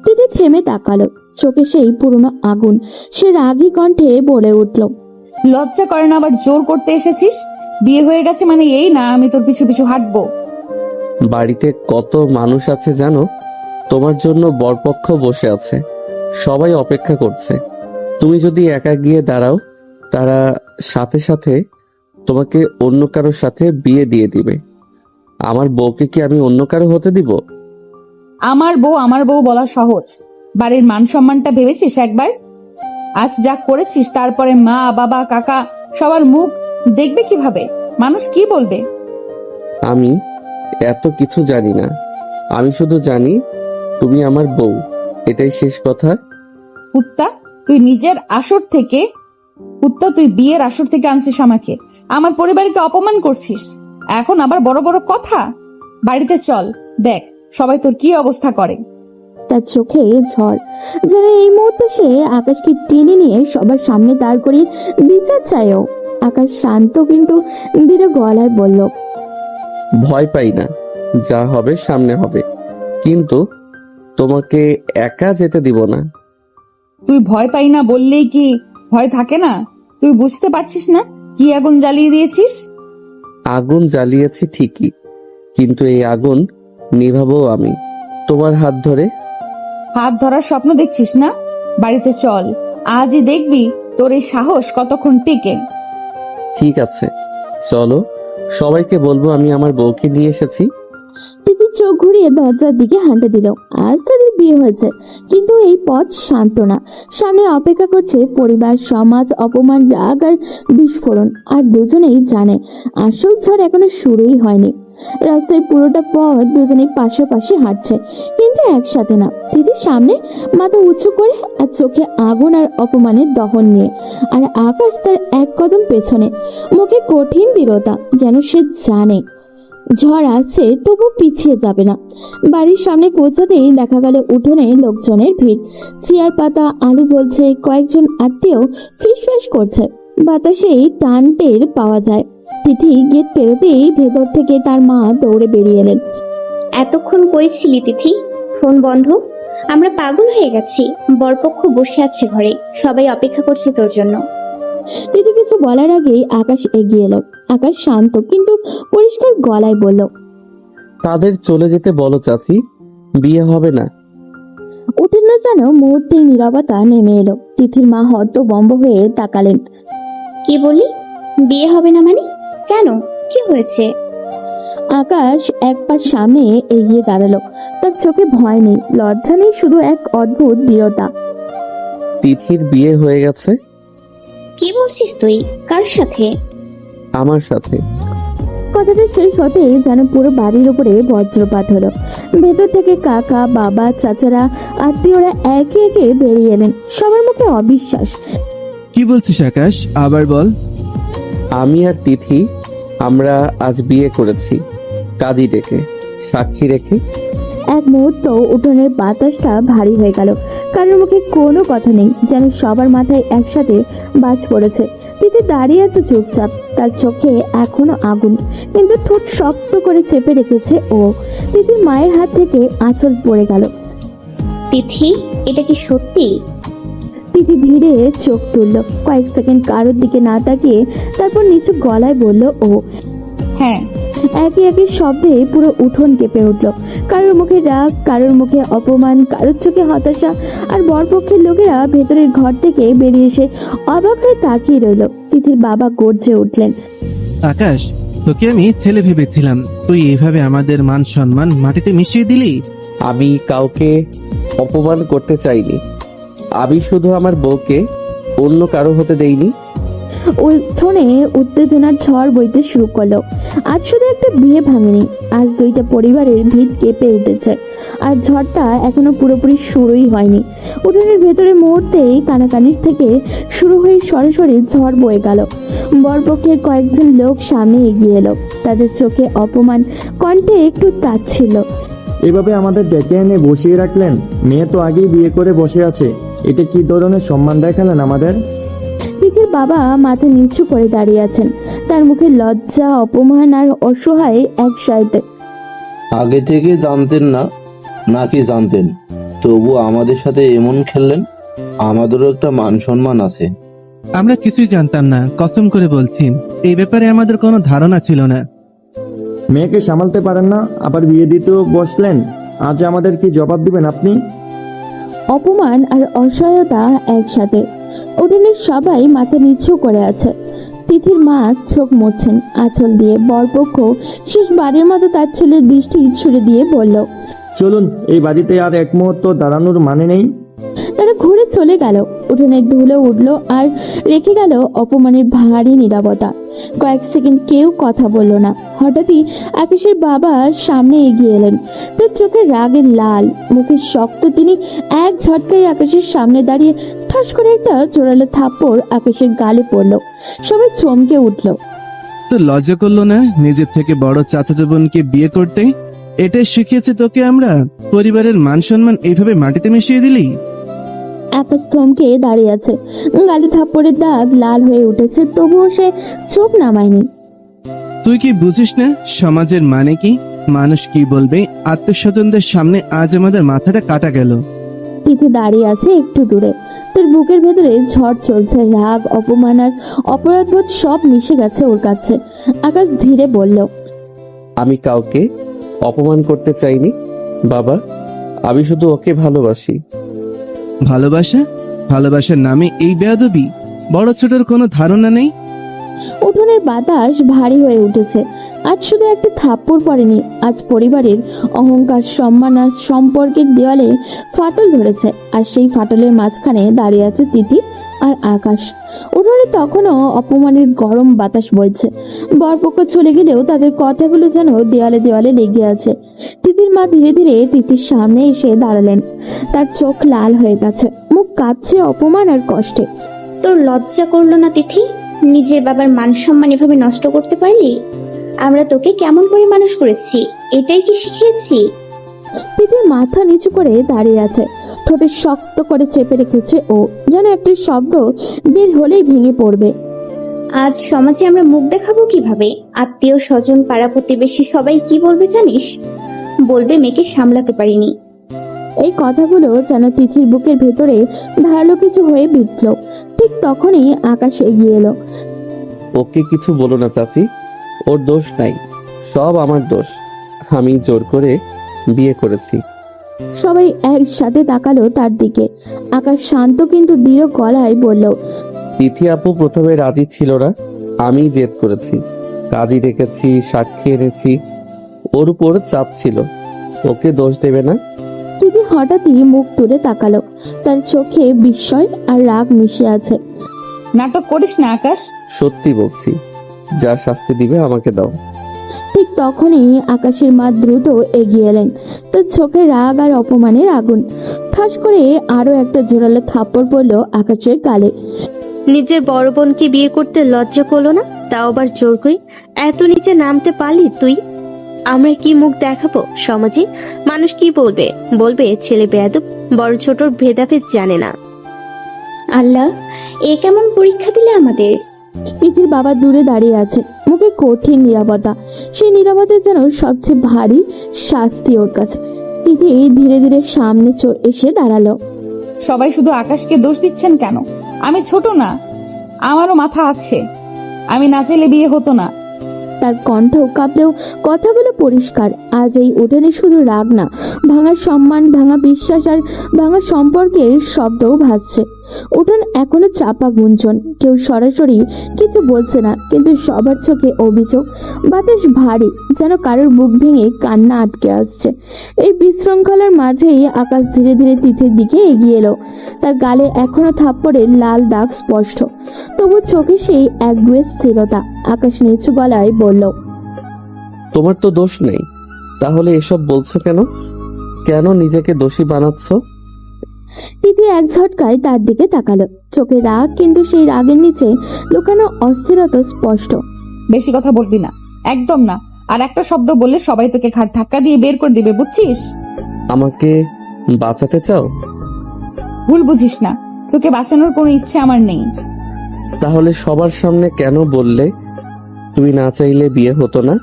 তিথি থেমে তাকালো, চোখে সেই পুরনো আগুন। সে রাগী কণ্ঠে বলে উঠল, লজ্জা করে না আবার জোর করতে এসেছিস? বিয়ে হয়ে গেছে মানে এই না আমি তোর পিছু পিছু হাঁটবো। বাড়িতে কত মানুষ আছে জানো? তোমার জন্য বরপক্ষ বসে আছে, সবাই অপেক্ষা করছে। তুমি যদি একা গিয়ে দাঁড়াও, তারা সাথে সাথে তোমাকে অন্য কারোর সাথে বিয়ে দিয়ে দিবে। আমার বউকে কি আমি অন্য কারো হতে দিব? আমার বউ বলা সহজ, বাড়ির মান সম্মানটা ভেবেছিস একবার? আজ যা করেছিস তারপরে মা বাবা কাকা সবার মুখ দেখবে কিভাবে? মানুষ কি বলবে? আমি এত কিছু জানি না, আমি শুধু জানি তুমি আমার বউ, এটাই শেষ কথা। কুত্তা, তুই বিয়ের আসর থেকে আনছিস আমাকে, আমার পরিবারকে অপমান করছিস, এখন আবার বড় বড় কথা। বাড়িতে চল, দেখ সবাই তোর কি অবস্থা করে। তার চোখে ঝড়, যেন এই মুহূর্তে সে আকাশকে টেনে নিয়ে সবার সামনে দাঁড় করিয়ে বিচার চায়ও। আকাশ শান্ত কিন্তু দৃঢ় গলায় বলল, ভয় পাই না, যা হবে সামনে হবে, কিন্তু তোমাকে একা যেতে দিব না। তুই ভয় পাই না বললেই কি ভয় থাকে না? তুই বুঝতে পারছিস না কি আগুন জ্বালিয়ে দিয়েছিস? আগুন জ্বালিয়েছি ঠিকই, কিন্তু এই আগুন নিভাবো আমি, তোমার হাত ধরে। হাত ধরার স্বপ্ন দেখছিস না? বাড়িতে চল, আজই দেখবি তোর এই সাহস কতক্ষণ টিকে। ঠিক আছে, চলো, সবাইকে বলবো আমি আমার বউকে নিয়ে এসেছি। তিথি চোখ ঘুরিয়ে দরজার দিকে হাঁটা দিল। আজ তাদের বিয়ে হয়েছে, কিন্তু এই পথ শান্ত না। সামনে অপেক্ষা করছে পরিবার, সমাজ, অপমান, রাগ আর বিস্ফোরণ। আর দুজনেই জানে আসল ঝড় এখনো শুরুই হয়নি। রাস্তায় পুরোটা পথ দুজনেই পাশাপাশি হাঁটছে, কিন্তু একসাথে না। তিথির সামনে, মাথা উঁচু করে আর চোখে আগুন আর অপমানের দহন নিয়ে। আর আকাশ তার 1 কদম পেছনে, মুখে কঠিন দৃঢ়তা, যেন সে জানে ঝড় আসছে তবু পিছিয়ে যাবে না। বাড়ির সামনে পৌঁছাতেই দেখা গেল উঠোনে লোকজনের ভিড়। চেয়ার পাতা, আলো জ্বলছে, কয়েকজন আত্মীয় ফিসফাস করছে। বাতাসে টান টের পাওয়া যায়। তিথি গেট পেরোতেই ভেতর থেকে তার মা দৌড়ে বেরিয়ে এলেন। এতক্ষণ কই ছিলি তিথি? ফোন বন্ধ? আমরা পাগল হয়ে গেছি। বরপক্ষ বসে আছে ঘরে, সবাই অপেক্ষা করছে তোর জন্য। তিথি কিছু বলার আগেই আকাশ এগিয়ে এলো। আকাশ শান্ত কিন্তু পরিষ্কার গলায় বলল, তাদের চলে যেতে বলো চাচি, বিয়ে হবে না। উঠে যেন মুহূর্তেই নীরবতা নেমে এলো। তিথির মা হতভম্ব হয়ে তাকালেন। কি বললি? বিয়ে হবে না মানে? কেন, কি হয়েছে? আকাশ 1 পা সামনে এগিয়ে দাঁড়ালো। তার চোখে ভয় নেই, লজ্জা নেই, শুধু এক অদ্ভুত দৃঢ়তা। তিথির বিয়ে হয়ে গেছে। কি বলছিস তুই? কার সাথে? আমার সাথে। কথাটা শেষ হতে যেন পুরো বাড়ির উপরে বজ্রপাত হলো। ভেতর থেকে কাকা, বাবা, চাচারা, আত্মীয়রা একে একে বেরিয়ে এলেন। সবার মুখে অবিশ্বাস। কি বলছিস আকাশ, আবার বল। আমি আর তিথি, আমরা আজ বিয়ে করেছি, কাজী ডেকে, সাক্ষী রেখে। এক মুহূর্ত উঠোনের বাতাসটা ভারী হয়ে গেল। কারোর মুখে কোনো কথা নেই, যেন সবার মাথায় একসাথে বাজ পড়েছে। তিথি দাঁড়িয়ে আছে চুপচাপ, তার চোখে এখনো আগুন, কিন্তু ঠোঁট শক্ত করে চেপে রেখেছে ও। তিথির মায়ের হাত থেকে আঁচল পড়ে গেল। তিথি, এটা কি সত্যি? তিথি ধীরে চোখ তুলল, কয়েক সেকেন্ড কারোর দিকে না তাকিয়ে তারপর নিচু গলায় বলল ও। হ্যাঁ। একে একে শব্দে পুরো উঠোন কেঁপে উঠল। কারোর মুখে রাগ, কারোর মুখে অপমান, কারোর চোখে হতাশা। আর বরপক্ষের লোকেরা ভেতরের ঘর থেকে বেরিয়ে এসে অবাক হয়ে তাকিয়ে রইল। তিথির বাবা গর্জে উঠলেন। আকাশ, তোকে আমি ছেলে ভেবেছিলাম, তুই এভাবে আমাদের মান সম্মান মাটিতে মিশিয়ে দিলি। আমি কাউকে অপমান করতে চাইনি, আমি শুধু আমার বউকে অন্য কারো হতে দেইনি। উঠোনে উত্তেজনার ঝড় বইতে শুরু করলো। আজ শুধু একটা বিয়ে ভাঙেনি, আজ দুইটা পরিবারের ভিত কেঁপে উঠেছে। আর ঝড়টা এখনো পুরোপুরি শুরুই হয়নি। উঠোনের ভেতরে মুহূর্তেই কানাকানির থেকে শুরু হয়ে সরাসরি ঝড় বয়ে গেল। বরপক্ষের কয়েকজন লোক সামনে এগিয়ে এলো, তাদের চোখে অপমান, কণ্ঠে একটু তাচ্ছিল্য। এভাবে আমাদের ডেকে এনে বসিয়ে রাখলেন? মেয়ে তো আগেই বিয়ে করে বসে আছে, এটা কি ধরনের সম্মান দেখালেন আমাদের? তিথির বাবা মাথা নিচু করে দাঁড়িয়ে আছেন, তার মুখে লজ্জা, অপমান আর অসহায় একসাথে। আগে থেকে জানতেন না নাকি জানতেন, তবু আমাদের সাথে এমন খেললেন? আমাদেরও একটা মান সম্মান আছে। আমরা কিছুই জানতাম না, কসম করে বলছি, এই ব্যাপারে আমাদের কোনো ধারণা ছিল না। মেয়েকে সামলাতে পারেন না, আবার বিয়ে দিতেও বসলেন। আজ আমাদের কি জবাব দিবেন আপনি? অপমান আর অসহায়তা একসাথে। উঠোনের সবাই মাথা নিচু করে আছে। তিথির মা চোখ মুছছেন আঁচল দিয়ে। বরপক্ষ শেষবারের মতো তার ছেলের বৃষ্টি ছুড়ে দিয়ে বলল, চলুন, এই বাড়িতে আর এক মুহূর্ত দাঁড়ানোর মানে নেই। তারা ঘুরে চলে গেল। উঠোনের ধুলো উঠলো আর রেখে গেল অপমানের ভারী নীরবতা। কয়েক সেকেন্ড কেউ কথা বলল না। হঠাৎই আকাশের বাবা সামনে এগিয়ে এলেন, তার চোখে রাগের লাল, মুখে শক্ত। তিনি এক ঝটকায় আকাশের সামনে দাঁড়িয়ে ঠাস করে একটা জোরালো থাপ্পড় আকাশের গালে পড়ল। সবাই চমকে উঠল। তো লজ্জা করলো না নিজের থেকে বড় চাচাতো বোনকে বিয়ে করতে? এটাই শিখিয়েছে তোকে আমরা? পরিবারের মান সম্মান এইভাবে মাটিতে মিশিয়ে দিলি? আকাশ থমকে দাঁড়িয়ে আছে, গালে থাপ্পড়ের দাগ লাল হয়ে উঠেছে, তবুও সে চোখ নামায়নি। তুই কি বুঝিস না সমাজের মানে কি? মানুষ কি বলবে? আত্মীয়স্বজনদের সামনে আজ আমাদের মাথাটা কাটা গেল। তিথি দাঁড়িয়ে আছে একটু দূরে, তার বুকের ভেতরে ঝড় চলছে। রাগ, অপমান আর অপরাধবোধ সব মিশে গেছে ওর কাছে। আকাশ ধীরে বলল, আমি কাউকে অপমান করতে চাইনি বাবা, আমি শুধু ওকে ভালোবাসি। ভালোবাসা? ভালোবাসার নামে এই বেয়াদবি? বড় ছোটর কোনো ধারণা নেই? উঠোনের বাতাস ভারী হয়ে উঠেছে। আজ শুধু একটা থাপ্পড় পড়েনি, আজ পরিবারের অহংকার, সম্মান আর সম্পর্কের দেওয়ালে ফাটল ধরেছে। আর সেই ফাটলের মাঝখানে দাঁড়িয়ে আছে তিথি আর আকাশ। উঠোনে তখনও অপমানের গরম বাতাস বইছে। বরপক্ষ চলে গেলেও তাদের কথাগুলো যেন দেওয়ালে দেওয়ালে লেগে আছে। তিথির মা ধীরে ধীরে তিথির সামনে এসে দাঁড়ালেন, তার চোখ লাল হয়ে গেছে, মুখ কাঁপছে অপমান আর কষ্টে। তোর লজ্জা করলো না তিথি? নিজের বাবার মান সম্মান এভাবে নষ্ট করতে পারলি? আমরা তোকে কেমন করে মানুষ করেছি, এটাই কি শিখিয়েছি? তিথির মাথা নিচু করে দাঁড়িয়ে আছে, ঠোঁটে শক্ত করে চেপে রেখেছে ও, যেন একটা শব্দ বের হলেই ভেঙে পড়বে। আজ সমাজে আমরা মুখ দেখাবো কিভাবে? আত্মীয় স্বজন, পাড়া প্রতিবেশী সবাই কি বলবে জানিস? বলবে মেয়েকে সামলাতে পারিনি। এই কথাগুলো যেন তিথির বুকের ভেতরে ধারালো কিছু হয়ে বিঁধল। ঠিক তখনই আকাশ এগিয়ে এলো। ওকে কিছু বলো না চাচি, ওর দোষ নাই, সব আমার দোষ। আমি জোর করে বিয়ে করেছি। সবাই একসাথে তাকালো তার দিকে। আকাশ শান্ত কিন্তু দৃঢ় গলায় বলল, তিথি আপু প্রথমে রাজি ছিল না, আমি জেদ করেছি, কাজী রেখেছি, সাক্ষী এনেছি, ওর উপর চাপ ছিল, ওকে দোষ দেবে না। তিথি হঠাৎই মুখ তুলে তাকালো, তার চোখে বিস্ময় আর রাগ মিশে আছে। নাটক করিস না আকাশ। সত্যি বলছি, যা শাস্তি দিবে আমাকে দাও। ঠিক তখনই আকাশের মা দ্রুত এগিয়ে এলেন, তার চোখে রাগ আর অপমানের আগুন। ঠাস করে আরো একটা জোরালো থাপ্পড় পড়লো আকাশের গালে। নিজের বড় বোনকে বিয়ে করতে লজ্জা করলো না? তাও আবার জোর করে? এত নিচে নামতে পারলি তুই? আমরা কি মুখ দেখাবো সমাজে? মানুষ কি বলবে? বলবে ছেলে বেয়াদব, বড় ছোটর ভেদাভেদ জানে না। আল্লাহ, এ কেমন পরীক্ষা দিলে আমাদের? তিথির বাবা দূরে দাঁড়িয়ে আছে, মুখে কঠিন নীরবতা। সেই নীরবতা যেন সবচেয়ে ভারী শাস্তি ওর কাছে। তিথি ধীরে ধীরে সামনে এসে দাঁড়ালো। সবাই শুধু আকাশকে দোষ দিচ্ছেন কেন? আমি ছোট না, আমারও মাথা আছে। আমি না চাইলে বিয়ে হতো না। তার কণ্ঠ কাঁপলেও কথাগুলো পরিষ্কার। আজ এই উঠোনে শুধু রাগ না, ভাঙা সম্মান, ভাঙা বিশ্বাস আর ভাঙা সম্পর্কের শব্দও ভাসছে। উঠোন এখনো চাপা গুঞ্জন, কেউ সরাসরি কিছু বলছে না, কিন্তু সবার চোখে অভিযোগ। বাতাস ভারী, যেন কারোর বুক ভেঙে কান্না আটকে আসছে। এই বিশৃঙ্খলার মাঝেই আকাশ ধীরে ধীরে তিথির দিকে এগিয়ে এলো। তার গালে এখনো থাপ্পড়ের লাল দাগ স্পষ্ট, তবু চোখে সেই একগুয়ে স্থিরতা। আকাশ নিচু গলায় বলল, তোমার তো দোষ নেই, তাহলে এসব বলছো কেন? কেন নিজেকে দোষী বানাচ্ছ? তিথি এক ঝটকায় তার দিকে তাকালো, চোখে রাগ, কিন্তু সেই রাগের নিচে লুকানো অস্থিরতা স্পষ্ট। বেশি কথা বলবি না, একদম না। আর একটা শব্দ বললে সবাই তোকে ঘাট ধাক্কা দিয়ে বের করে দিবে, বুঝছিস? আমাকে বাঁচাতে চাও? ভুল বুঝিস না, তোকে বাঁচানোর কোনো ইচ্ছে আমার নেই। তাহলে সবার সামনে কেন বললে তুমি না চাইলে বিয়ে হতো না?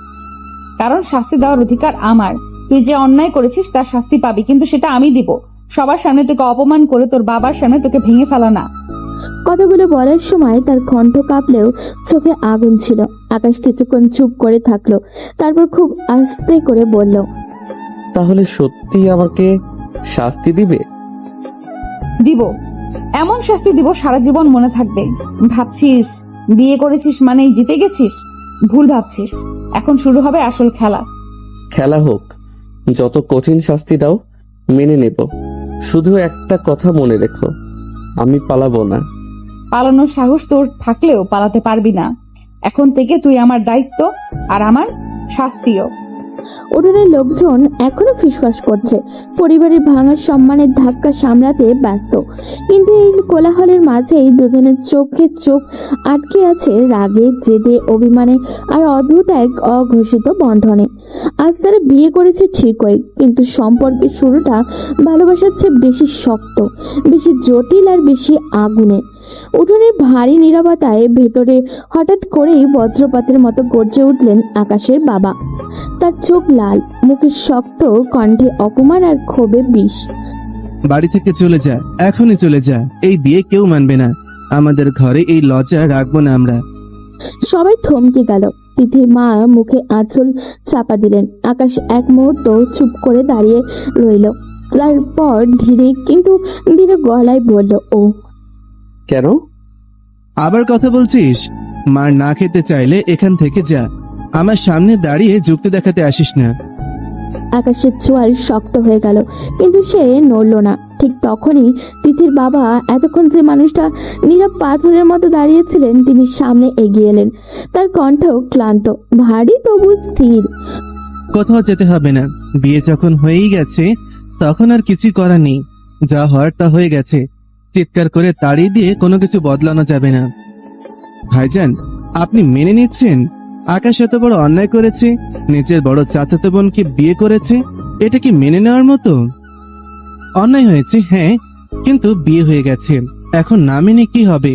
কারণ শাস্তি দেওয়ার অধিকার আমার। তুই যে অন্যায় করেছিস তার শাস্তি পাবি, কিন্তু সেটা আমি দিব। সবার সামনে তোকে অপমান করে তোর বাবার সামনে তোকে ভেঙে ফেলা না। কথাগুলো বলার সময় তার কণ্ঠ কাঁপলেও চোখে আগুন ছিল। আকাশ কিছুক্ষণ চুপ করে থাকলো, তারপর খুব আস্তে করে বলল, তাহলে সত্যি আমাকে শাস্তি দিবে? দিব, এমন শাস্তি দিব সারা জীবন মনে থাকবে। ভাবছিস বিয়ে করেছিস মানেই জিতে গেছিস? ভুল ভাবছিস। এখন শুরু হবে আসল খেলা। খেলা হোক, যত কঠিন শাস্তি দাও মেনে নেব। শুধু একটা কথা মনে রেখো, আমি পালাবো না। পালানোর সাহস তোর থাকলেও পালাতে পারবি না। এখন থেকে তুই আমার দায়িত্ব আর আমার শাস্তিও। উঠোনের লোকজন এখনো ফিসফাস করছে, পরিবারের ভাঙার সম্মানের ধাক্কা সামলাতে ব্যস্ত। কিন্তু এই কোলাহলের মাঝেই দুজনের চোখে চোখ আটকে আছে রাগে, জেদে, অভিমানে আর অদ্ভুত এক অঘোষিত বন্ধনে। আজ তারা বিয়ে করেছে ঠিকই, কিন্তু সম্পর্কের শুরুটা ভালোবাসার চেয়ে বেশি শক্ত, বেশি জটিল আর বেশি আগুনে। উঠোনের ভারী নীরবতায় ভেতরে হঠাৎ করেই বজ্রপাতের মতো গর্জে উঠলেন আকাশের বাবা। তার চোখ লাল, মুখে শক্ত, কণ্ঠে অপমান আর ক্ষোভে বিষ। বাড়ি থেকে চলে যা, এখনই চলে যা। এই বিয়ে কেউ মানবে না। আমাদের ঘরে এই লজ্জা রাখবো না আমরা। সবাই থমকে গেল। তিথির মা মুখে আঁচল চাপা দিলেন। আকাশ এক মুহূর্ত চুপ করে দাঁড়িয়ে রইল, তারপর ধীরে কিন্তু ধীরে গলায় বলল, ও কেন? আবার কথা বলছিস? মার না খেতে চাইলে এখান থেকে যা। আমার সামনে দাঁড়িয়ে যুক্তি দেখাতে আসিস না। আকাশের চোয়াল শক্ত হয়ে গেল, কিন্তু সে নড়ল না। ঠিক তখনই তিথির বাবা, এতক্ষণ যে মানুষটা নীরব পাথরের মতো দাঁড়িয়েছিলেন, তিনি সামনে এগিয়ে এলেন। তার কণ্ঠ ক্লান্ত, ভারী তবু স্থির। কোথাও যেতে হবে না। বিয়ে যখন হয়েই গেছে তখন আর কিছু করার নেই। যা হওয়ার তা হয়ে গেছে। চিৎকার করে তাড়িয়ে দিয়ে কোনো কিছু বদলানো যাবে না। ভাইজান, আপনি মেনে নিচ্ছেন আকাশ এত বড় অন্যায় করেছে, নিজের বড় চাচাতো বোনকে বিয়ে করেছে? এটা কি মেনে নেওয়ার মতো? অন্যায় হয়েছে, হ্যাঁ, কিন্তু বিয়ে হয়ে গেছে। এখন না মেনে কি হবে?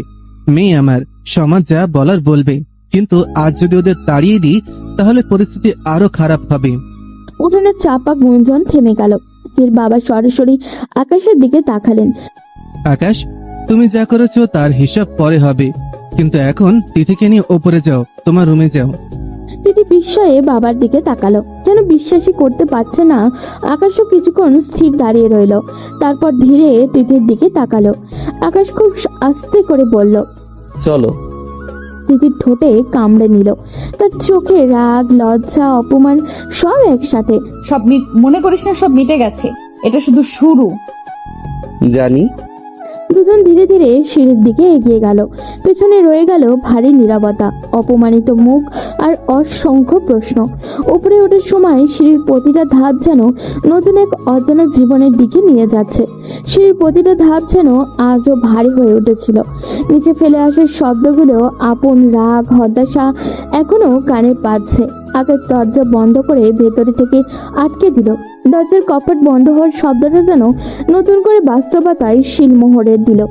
মেয়ে আমার, সমাজ যা বলার বলবে, কিন্তু আজ যদি ওদের তাড়িয়ে দিই তাহলে পরিস্থিতি আরো খারাপ হবে। উঠোনের চাপা গুঞ্জন থেমে গেল। তিথির বাবা সরাসরি আকাশের দিকে তাকালেন। আকাশ, তুমি যা করেছো তার হিসাব পরে হবে, কিন্তু এখন তিথিকে নিয়ে ওপরে যাও, তোমার রুমে যাও। তিথি বিস্ময়ে বাবার দিকে তাকালো, যেন বিশ্বাসই করতে পারছে না। আকাশও কিছুক্ষণ স্থির দাঁড়িয়ে রইল, তারপর ধীরে তিথির দিকে তাকালো। আকাশ খুব আস্তে করে বলল, চলো। তিথির ঠোঁটে কামড়ে নিল। তার চোখে রাগ, লজ্জা, অপমান সব একসাথে। সব মনে করিস না সব মিটে গেছে, এটা শুধু শুরু। জানি। দুজন ধীরে ধীরে সিঁড়ির দিকে এগিয়ে গেল। পেছনে রয়ে গেল ভারী নীরবতা, অপমানিত মুখ আর অসংখ্য প্রশ্ন। উপরে ওঠার সময় সিঁড়ির প্রতিটা ধাপ যেন নতুন এক অজানা জীবনের দিকে নিয়ে যাচ্ছে। সিঁড়ির প্রতিটা ধাপ যেন আজও ভারী হয়ে উঠেছিল। নিচে ফেলে আসার শব্দগুলো, আপন রাগ, হতাশা এখনো কানে পাচ্ছে। আকাশ দরজা বন্ধ করে ভেতরে থেকে আটকে দিল। দরজার কপাট বন্ধ হওয়ার শব্দটা যেন নতুন করে বাস্তবতায় শিলমোহরে দিল।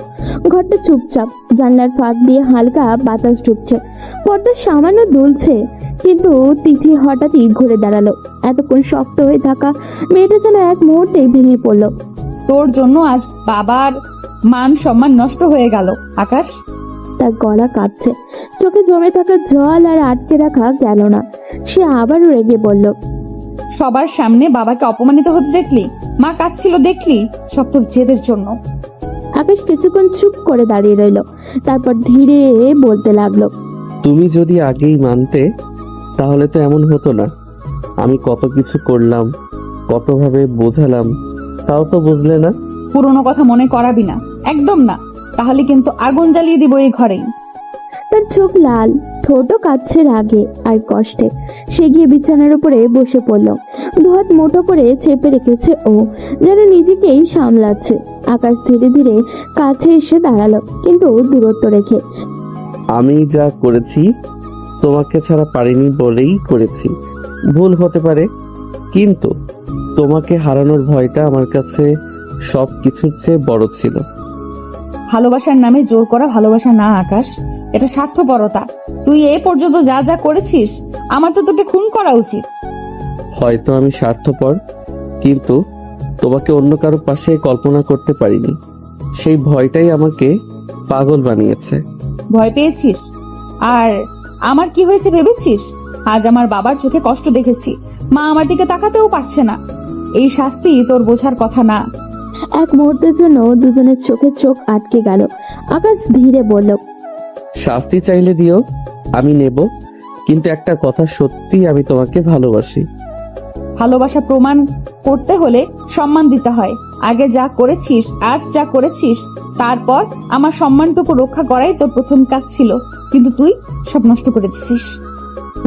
ঘরটা চুপচাপ, জানলার ফাঁক দিয়ে হালকা বাতাস ঢুকছে, পর্দা সামান্য দুলছে। কিন্তু তিথি হঠাৎই ঘুরে দাঁড়ালো। এতক্ষণ শক্ত হয়ে থাকা মেয়েটা যেন এক মুহূর্তেই ভেঙে পড়লো। তোর জন্য আজ বাবার মান সম্মান নষ্ট হয়ে গেল আকাশ। তার গলা কাঁপছে, চোখে জমে থাকা জল আর আটকে রাখা গেল না। সে আবারও রেগে বলল, সবার সামনে বাবাকে অপমানিত হতে দেখলি, মা কাঁদছিল দেখলি, সব তোর জেদের জন্য। আকাশ কিছুক্ষণ চুপ করে দাঁড়িয়ে রইল, তারপর ধীরে বলতে লাগলো, তুমি যদি আগেই মানতে তাহলে তো এমন হতো না। আমি কত কিছু করলাম, কতভাবে বোঝালাম, তাও তো বুঝলে না। পুরনো কথা মনে করাবি না, একদম না, তাহলে কিন্তু আগুন জ্বালিয়ে দিব এই ঘরেই। তার চোখ লাল, ঠোঁটও কাঁদছে রাগে আর কষ্টে। সে গিয়ে বিছানার উপরে বসে পড়ল। দুহাত মুঠো করে চেপে রেখেছে ও, যেন নিজেকেই সামলাচ্ছে। আকাশ ধীরে ধীরে কাছে এসে দাঁড়ালো, কিন্তু দূরত্ব রেখে। আমি যা করেছি তোমাকে ছাড়া পারিনি বলেই করেছি। ভুল হতে পারে, কিন্তু তোমাকে হারানোর ভয়টা আমার কাছে সব কিছুর চেয়ে বড় ছিল। ভালোবাসার নামে জোর করা ভালোবাসা না আকাশ, এটা স্বার্থপরতা। তুই এ পর্যন্ত যা যা করেছিস, আমার তো তোকে খুন করা উচিত। হয়তো আমি স্বার্থপর, কিন্তু তোমাকে অন্য কারো পাশে কল্পনা করতে পারিনি। সেই ভয়টাই আমাকে পাগল বানিয়েছে। ভয় পেয়েছিস? আর আমার কি হয়েছে ভেবেছিস? আজ আমার বাবার চোখে কষ্ট দেখেছি, মা আমার দিকে তাকাতেও পারছে না। এই শাস্তি তোর বোঝার কথা না। এক মুহূর্তের জন্য দুজনের চোখে চোখ আটকে গেল। আকাশ ধীরে বলল, শাস্তি চাইলে দিও, আমি নেব, কিন্তু একটা কথা সত্যি, আমি তোমাকে ভালোবাসি। ভালোবাসা প্রমাণ করতে হলে সম্মান দিতে হয়। আগে যা করেছিস, আজ যা করেছিস, তারপর আমার সম্মানটুকু রক্ষা করাই তোর প্রথম কাজ ছিল, কিন্তু তুই সব নষ্ট করে দিছিস।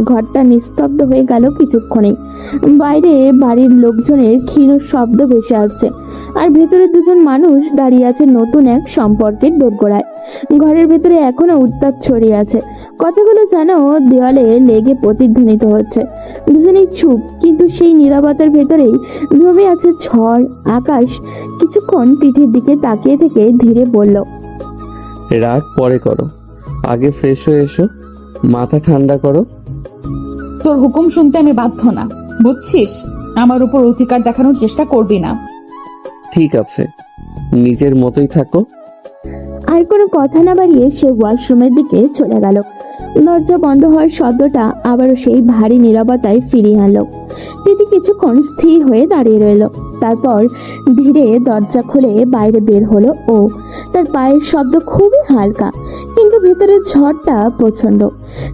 ঘরটা নিস্তব্ধ হয়ে গেল কিছুক্ষণে। বাইরে বাড়ির লোকজনের ক্ষীণ শব্দ ভেসে আসছে, আর ভেতরে দুজন মানুষ দাঁড়িয়ে আছে নতুন এক সম্পর্কের দোরগোড়ায়। ঘরের ভেতরে এখনো উত্তাপ ছড়িয়ে আছে, কথাগুলো যেন দেওয়ালে লেগে প্রতিধ্বনিত হচ্ছে। দুজনেই চুপ, কিন্তু সেই নীরবতার ভেতরেই জমে আছে ঝড়। আকাশ কিছুক্ষণ তিথির দিকে তাকিয়ে থেকে ধীরে বলল, রাগ পরে করো, আগে ফ্রেশ হয়ে এসো, মাথা ঠান্ডা করো। তোর হুকুম শুনতে আমি বাধ্য না, বুঝছিস? আমার উপর অধিকার দেখানোর চেষ্টা করবি না। ঠিক আছে, নিজের মতোই থাকো। আর কোনো কথা না বাড়িয়ে সে ওয়াশরুমের দিকে চলে গেল। দরজা বন্ধ হওয়ার শব্দটা আবারও সেই ভারী নীরবতায় ফিরিয়ে আনলো। তিথি কিছুক্ষণ স্থির হয়ে দাঁড়িয়ে রইল, তারপর ধীরে দরজা খুলে বাইরে বের হলো ও। তার পায়ের শব্দ খুবই হালকা, কিন্তু ভেতরের ঝড়টা প্রচন্ড।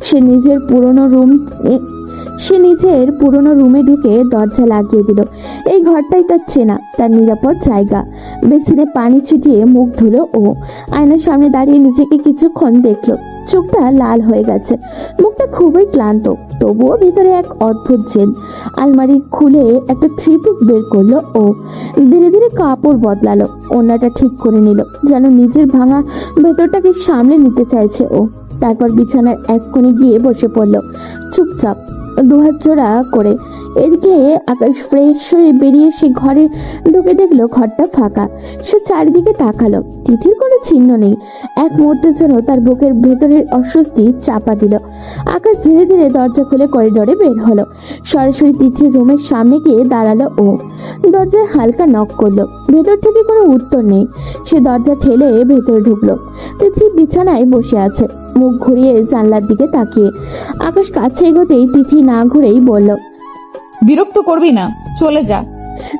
সে নিজের পুরনো রুমে ঢুকে দরজা লাগিয়ে দিল। এই ঘরটাই তার চেনা, তার নিরাপদ জায়গা। বেসিনে পানি ছিটিয়ে মুখ ধুলো ও। আয়নার সামনে দাঁড়িয়ে নিজেকে কিছুক্ষণ দেখলো। চোখটা লাল হয়ে গেছে, মুখটা খুবই ক্লান্ত, তবুও ভিতরে এক অদ্ভুত জেদ। আলমারি খুলে একটা থ্রি পিস বের করলো ও। ধীরে ধীরে কাপড় বদলালো, ওড়নাটা ঠিক করে নিল, যেন নিজের ভাঙা ভেতরটাকে সামলে নিতে চাইছে ও। তারপর বিছানার এক কোণে গিয়ে বসে পড়লো চুপচাপ, দুহাত জোড়া করে। এদিকে আকাশ ফ্রেশ হয়ে বেরিয়ে সে ঘরে ঢুকে দেখলো ঘরটা ফাঁকা। সে চারিদিকে তাকালো, তিথির কোনো চিহ্ন নেই। এক মুহূর্তের জন্য তার বুকের ভেতরের অস্বস্তি চাপা দিল। আকাশ ধীরে ধীরে দরজা খুলে করিডোরে বের হলো, সরাসরি তিথির রুমের সামনে গিয়ে দাঁড়ালো ও। দরজায় হালকা নক করলো, ভেতর থেকে কোনো উত্তর নেই। সে দরজা ঠেলে ভেতরে ঢুকলো। তিথি বিছানায় বসে আছে, মুখ ঘুরিয়ে জানলার দিকে তাকিয়ে। আকাশ কাছে এগোতেই তিথি না ঘুরেই বলল, বিরক্ত করবি না, চলে যা।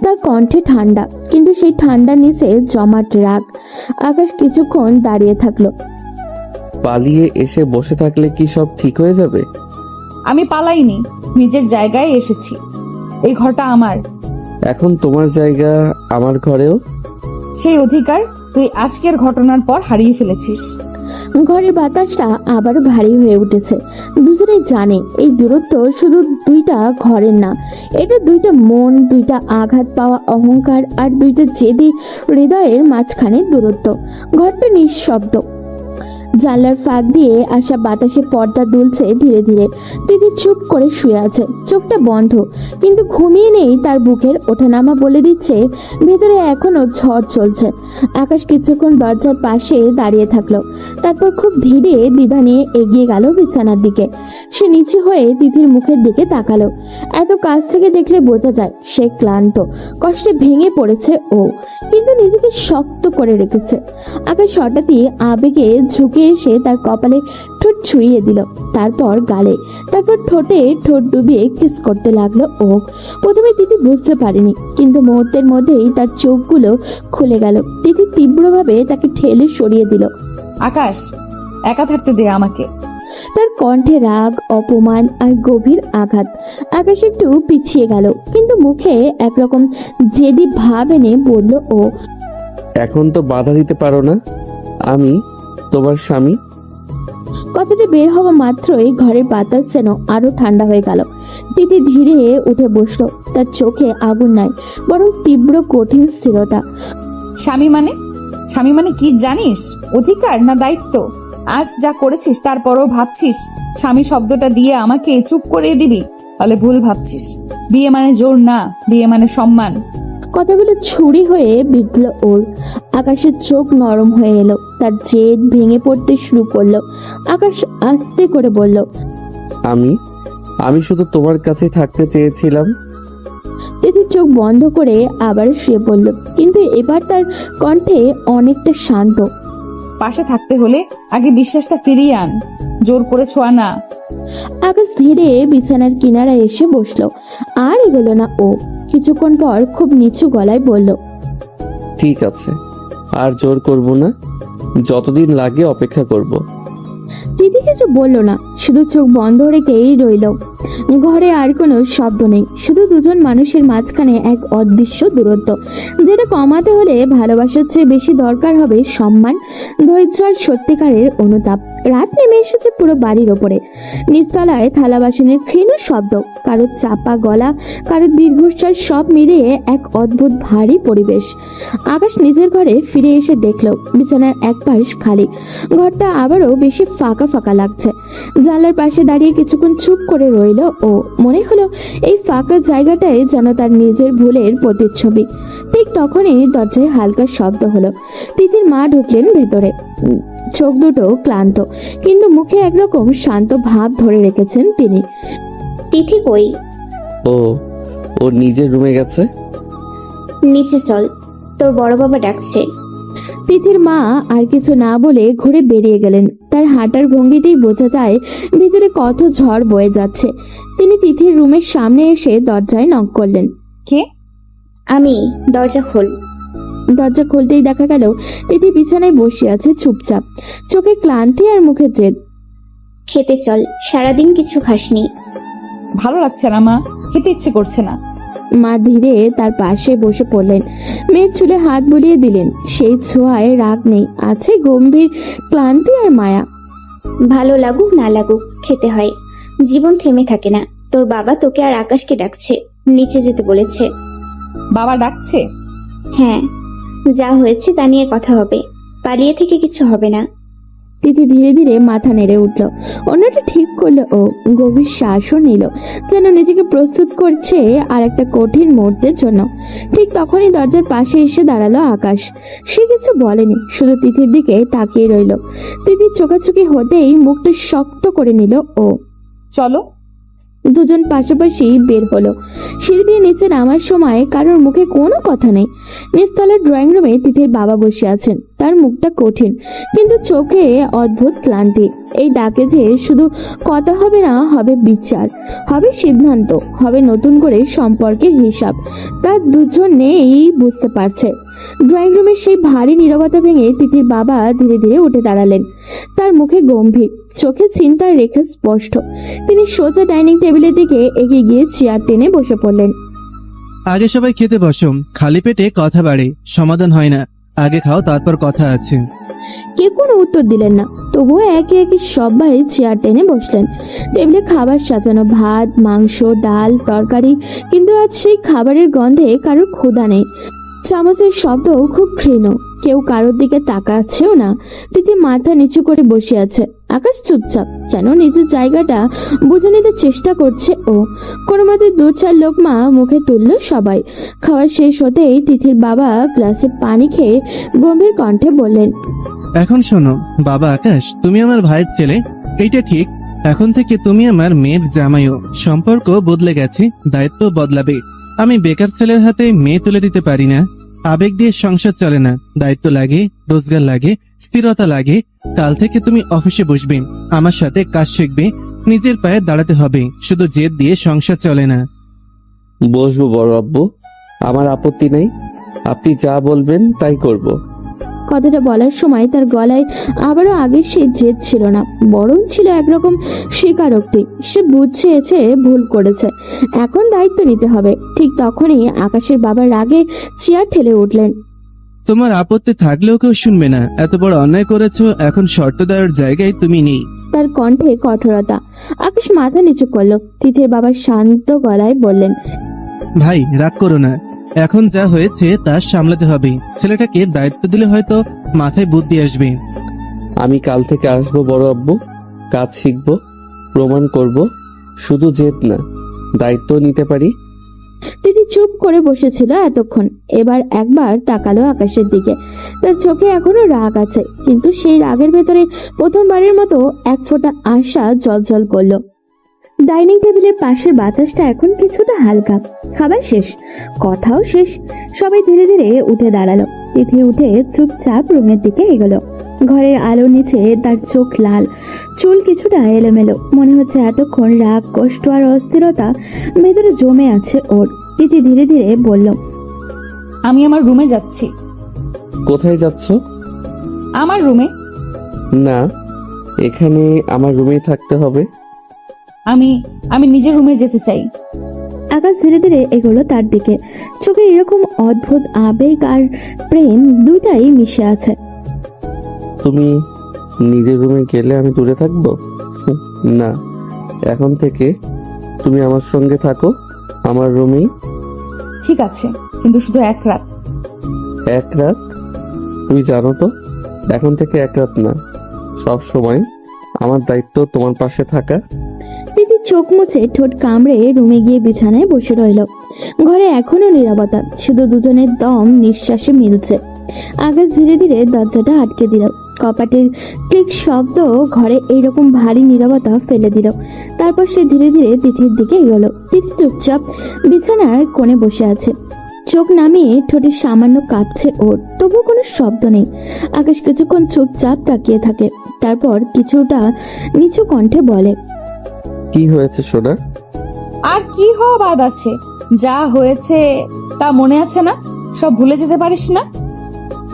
তার কণ্ঠে ঠান্ডা, কিন্তু সেই ঠান্ডার নিচে জমাট রাগ। আকাশ কিছুক্ষণ দাঁড়িয়ে থাকলো। পালিয়ে এসে বসে থাকলে কি সব ঠিক হয়ে যাবে? আমি পালাইনি, নিজের জায়গায় এসেছি। এই ঘরটা আমার। এখন তোমার জায়গা আমার ঘরেও। সেই অধিকার তুই আজকের ঘটনার পর হারিয়ে ফেলেছিস। ঘরের বাতাসটা আবারও ভারী হয়ে উঠেছে। দুজনেই জানে এই দূরত্ব শুধু দুইটা ঘরের না, এটা দুইটা মন, দুইটা আঘাত পাওয়া অহংকার, আর দুইটা জেদি হৃদয়ের মাঝখানে দূরত্ব। ঘরটা নিঃশব্দ, জানলার ফাঁক দিয়ে আসা বাতাসে পর্দা দুলছে ধীরে ধীরে। তিথি চুপ করে শুয়ে আছে, চোখটা বন্ধ, কিন্তু ঘুমিয়ে নেই তার বুকের ওঠানামা বলে দিচ্ছে ভেতরে এখনো ঝড় চলছে। আকাশ কিছুক্ষণ দরজার পাশে দাঁড়িয়ে থাকলো, তারপর খুব ধীরে দ্বিধা নিয়ে এগিয়ে গেল বিছানার দিকে। সে নিচু হয়ে তিথির মুখের দিকে তাকালো। এত কাছ থেকে দেখলে বোঝা যায় সে ক্লান্ত, কষ্টে ভেঙে পড়েছে ও, কিন্তু নিজেকে শক্ত করে রেখেছে। আকাশ হঠাৎই আবেগে ঝুঁকে এসে তার কপালে ঠোঁট ছুঁয়ে দিল, তারপর গালে, তারপর ঠোঁটে ঠোঁট ডুবিয়ে কিস করতে লাগলো ও। প্রথমে তিথি বুঝতে পারেনি, কিন্তু মুহূর্তের মধ্যেই তার চোখগুলো খুলে গেল। তিথি তীব্রভাবে তাকে ঠেলে সরিয়ে দিল। আকাশ, একা থাকতে দে আমাকে। তার কণ্ঠে রাগ, অপমান আর গভীর আঘাত। আকাশ একটু পিছিয়ে গেল, কিন্তু মুখে একরকম জেদি ভাব এনে বলল ও, এখন তো বাধা দিতে পারো না, আমি তোমার স্বামী। কথাটা বের হওয়া মাত্রই ঘরের বাতাস যেন আরো ঠান্ডা হয়ে গেল। তিথি ধীরে উঠে বসলো, তার চোখে আগুন নাই, বরং তীব্র কঠিন স্থিরতা। স্বামী মানে? স্বামী মানে কি জানিস? অধিকার না দায়িত্ব? আজ যা করেছিস তারপরও ভাবছিস স্বামী শব্দটা দিয়ে আমাকে চুপ করিয়ে দিবি? তাহলে ভুল ভাবছিস। বিয়ে মানে জোর না, বিয়ে মানে সম্মান। কথাগুলো ছুরি হয়ে বিঁধল ওর। আকাশের চোখ নরম হয়ে এলো, তার জেদ ভেঙে পড়তে শুরু করলো। আকাশ আস্তে করে বলল, আমি শুধু তোমার কাছে থাকতে চেয়েছিলাম। তিথির চোখ বন্ধ করে আবার শুয়ে পড়ল, কিন্তু এবার তার কণ্ঠে অনেকটা শান্ত। পাশে থাকতে হলে আগে বিশ্বাসটা ফিরিয়ে আন, জোর করে ছোঁয়া না। আকাশ ধীরে বিছানার কিনারায় এসে বসলো, আর এগোলো না ও। কিছুক্ষণ পর খুব নিচু গলায় বলল, ঠিক আছে, আর জোর করব না, যতদিন লাগে অপেক্ষা করব। তিথি কিছু বলল না, শুধু চোখ বন্ধ রেখেই রইল। ঘরে আর কোনো শব্দ নেই, শুধু দুজন মানুষের মাঝখানে এক অদৃশ্য দূরত্ব, যেটা কমাতে হলে ভালোবাসার চেয়ে বেশি দরকার হবে সম্মান, ধৈর্য আর সত্যিকারের অনুতাপ। রাত নেমে এসেছে পুরো বাড়ির ওপরে। নিচতলায় থালা বাসনের ক্ষীণ শব্দ, কারো চাপা গলা, কারো দীর্ঘশ্বাস, সব মিলিয়ে এক অদ্ভুত ভারী পরিবেশ। আকাশ নিজের ঘরে ফিরে এসে দেখলো বিছানার এক পাশ খালি, ঘরটা আবারও বেশি ফাঁকা ফাঁকা লাগছে। জানলার পাশে দাঁড়িয়ে কিছুক্ষণ চুপ করে রইল ও। মনে হলো এই ফাঁকা জায়গাটায় যেন তার নিজের ভুলের প্রতিচ্ছবি। ঠিক তখনই দরজায় হালকা শব্দ হলো। তিথির মা ঢুকলেন ভেতরে। চোখ দুটো ক্লান্ত, কিন্তু মুখে একরকম শান্ত ভাব ধরে রেখেছেন তিনি। তিথি কই? ও নিজের রুমে গেছে। নিচে চল, তোর বড় বাবা ডাকছে। তিথির মা আর কিছু না বলে ঘুরে বেরিয়ে গেলেন। তার হাঁটার ভঙ্গিতেই বোঝা যায় ভিতরে কত ঝড় বয়ে যাচ্ছে। তিনি তিথির রুমের সামনে এসে দরজায় নক করলেন। কে? আমি। দরজা খোল। দরজা খুলতেই দেখা গেল তিথি বিছানায় বসে আছে চুপচাপ, চোখে ক্লান্তি আর মুখে জেদ। খেতে চল, সারাদিন কিছু খাসনি। ভালো লাগছে না মা, খেতে ইচ্ছে করছে না। মা ধীরে তার পাশে বসে পড়লেন, মেয়ের চুলে হাত বুলিয়ে দিলেন। সেই ছোঁয়ায় রাগ নেই, আছে গম্ভীর ক্লান্তি আর মায়া। ভালো লাগুক না লাগুক খেতে হয়, জীবন থেমে থাকে না। তোর বাবা তোকে আর আকাশকে ডাকছে, নিচে যেতে বলেছে। বাবা ডাকছে? হ্যাঁ, যা হয়েছে তা নিয়ে কথা হবে, পালিয়ে থেকে কিছু হবে না। তিথি ধীরে ধীরে মাথা নেড়ে উঠল, অন্যটা ঠিক করলো ও। গভীর শ্বাসও নিল, যেন নিজেকে প্রস্তুত করছে আর একটা কঠিন মুহূর্তের জন্য। ঠিক তখনই দরজার পাশে এসে দাঁড়ালো আকাশ। সে কিছু বলেনি, শুধু তিথির দিকে তাকিয়ে রইল। তিথির চোখাচোখি হতেই মুখটা শক্ত করে নিল ও। চলো। দুজন পাশাপাশি বের হলো। সিঁড়ি দিয়ে নিচে নামার সময় কারোর মুখে কোনো কথা নেই। নিচতলার ড্রয়িং রুমে তিথির বাবা বসে আছেন। তার মুখটা কঠিন, কিন্তু চোখে অদ্ভুত ক্লান্তি। এই ডাকে যে শুধু কথা হবে না, হবে বিচার, হবে সিদ্ধান্ত, হবে নতুন করে সম্পর্কের হিসাব। তার দুজনেই বুঝতে পারছে। ড্রয়িং রুমের সেই ভারী নীরবতা ভেঙে তিথির বাবা ধীরে ধীরে উঠে দাঁড়ালেন। তার মুখে গম্ভীর, চোখে চিন্তার রেখা স্পষ্ট। তিনি সোজা ডাইনিং টেবিলের দিকে এগিয়ে গিয়ে চেয়ার টেনে বসে পড়লেন। আগে সবাই খেতে বসো, খালি পেটে কথা বাড়ে, সমাধান হয় না। আগে খাও, তারপর কথা আছে। কেউ কোনো উত্তর দিলেন না, তবুও একে একে সবাই চেয়ার টেনে বসলেন। টেবিলে খাবার সাজানো, ভাত, মাংস, ডাল, তরকারি, কিন্তু আজ সেই খাবারের গন্ধে কারোর ক্ষুধা নেই। চামচের শব্দ খুব ক্ষীণ, কেউ কারোর দিকে তাকাচ্ছেও না। তিথি মাথা নিচু করে বসে আছে, আকাশ চুপচাপ, যেন নিজের জায়গাটা বুঝে নিতে চেষ্টা করছে ও। কোনো মতে 2-4 লোকমা মুখে তুললো সবাই। খাওয়া শেষ হতেই তিথির বাবা গ্লাসে পানি খেয়ে গম্ভীর কণ্ঠে বললেন, এখন শোনো বাবা আকাশ, তুমি আমার ভাইয়ের ছেলে, এইটা ঠিক। এখন থেকে তুমি আমার মেয়ের জামাইও। সম্পর্ক বদলে গেছে, দায়িত্ব বদলাবে। আমি বেকার ছেলের হাতে মেয়ে তুলে দিতে পারি না। আবেগ দিয়ে সংসার চলে না, দায়িত্ব লাগে, রোজগার লাগে, স্থিরতা লাগে। কাল থেকে তুমি অফিসে বসবে, আমার সাথে কাজ শিখবে, নিজের পায়ে দাঁড়াতে হবে। শুধু জেদ দিয়ে সংসার চলে না। বসবো বড় আব্বু, আমার আপত্তি নেই। আপনি যা বলবেন তাই করব। কথাটা বলার সময় তার গলায় আবারও আগের সেই জেদ ছিল না, বরং ছিল একরকম স্বীকারোক্তি। সে বুঝেছে ভুল করেছে, এখন দায়িত্ব নিতে হবে। ঠিক তখনই আকাশের বাবা রাগে চেয়ার ঠেলে উঠলেন। তোমার আপত্তি থাকলেও কেউ শুনবে না। এত বড় অন্যায় করেছো, এখন শর্ত দেওয়ার জায়গায় তুমি নেই। তার কণ্ঠে কঠোরতা। আকাশ মাথা নিচু করলো। তিথির বাবা শান্ত গলায় বললেন, ভাই রাগ করো না, এখন যা হয়েছে তা সামলাতে হবে। ছেলেটাকে দায়িত্ব দিলে হয়তো মাথায় বুদ্ধি আসবে। আমি কাল থেকে আসবো বড় আব্বু, কাজ শিখবো, প্রমাণ করব। শুধু জেদ না, দায়িত্ব নিতে পারি। তিথি চুপ করে বসেছিল এতক্ষণ, এবার একবার তাকালো আকাশের দিকে। তার চোখে এখনো রাগ আছে, কিন্তু সেই রাগের ভেতরে প্রথমবারের মতো এক ফোঁটা আশা জলজল করলো। ডাইনিং টেবিলের পাশের বাতাসটা এখন কিছুটা হালকা। খাবার শেষ, কথাও শেষ। সবাই ধীরে ধীরে উঠে দাঁড়ালো। তিথি উঠে চুপচাপ রুমের দিকে এগোলো। ঘরের আলোর নিচে তার চোখ লাল, চুল কিছুটা এলোমেলো। মনে হচ্ছে এতক্ষণ রাগ, কষ্ট আর অস্থিরতা ভেতরে জমে আছে ওর। তিথি ধীরে ধীরে বলল, আমি আমার রুমে যাচ্ছি। কোথায় যাচ্ছ? আমার রুমে। না, এখানে আমার রুমেই থাকতে হবে। আমি নিজের রুমে যেতে চাই। আকাশ ধীরে ধীরে এগোলো তার দিকে। চোখে এরকম অদ্ভুত আবেগ আর প্রেম দুটাই মিশে আছে। তুমি নিজের রুমে গেলে আমি দূরে থাকবো? না, এখন থেকে তুমি আমার সঙ্গে থাকো, আমার রুমেই। ঠিক আছে, কিন্তু শুধু এক রাত। এক রাত? তুমি জানো তো, এখন থেকে এক রাত না, সব সময় আমার দায়িত্ব তোমার পাশে থাকা। দিদি চোখ মুছে ঠোঁট কামড়ে রুমে গিয়ে বিছানায় বসে রইল। ঘরে এখনো নীরবতা, শুধু দুজনের দম নিঃশ্বাসে মিলছে। আকাশ ধীরে ধীরে দরজাটা আটকে দিল। কপাটের ক্লিক শব্দ ঘরে এইরকম ভারী নীরবতা ফেলে দিল। তারপর সে ধীরে ধীরে তিথির দিকে এগোলো। তিথি চুপচাপ বিছানার কোণে বসে আছে, চোখ নামিয়ে ঠোঁটে সামান্য কাঁপছে ওর, তবু কোনো শব্দ নেই। আকাশ কিছুক্ষণ চুপচাপ তাকিয়ে থাকে, তারপর কিছুটা নিচু কণ্ঠে বলে, কি হয়েছে সোনা? আর কি হওয়া বাদ আছে? যা হয়েছে তা মনে আছে না? সব ভুলে যেতে পারিস না?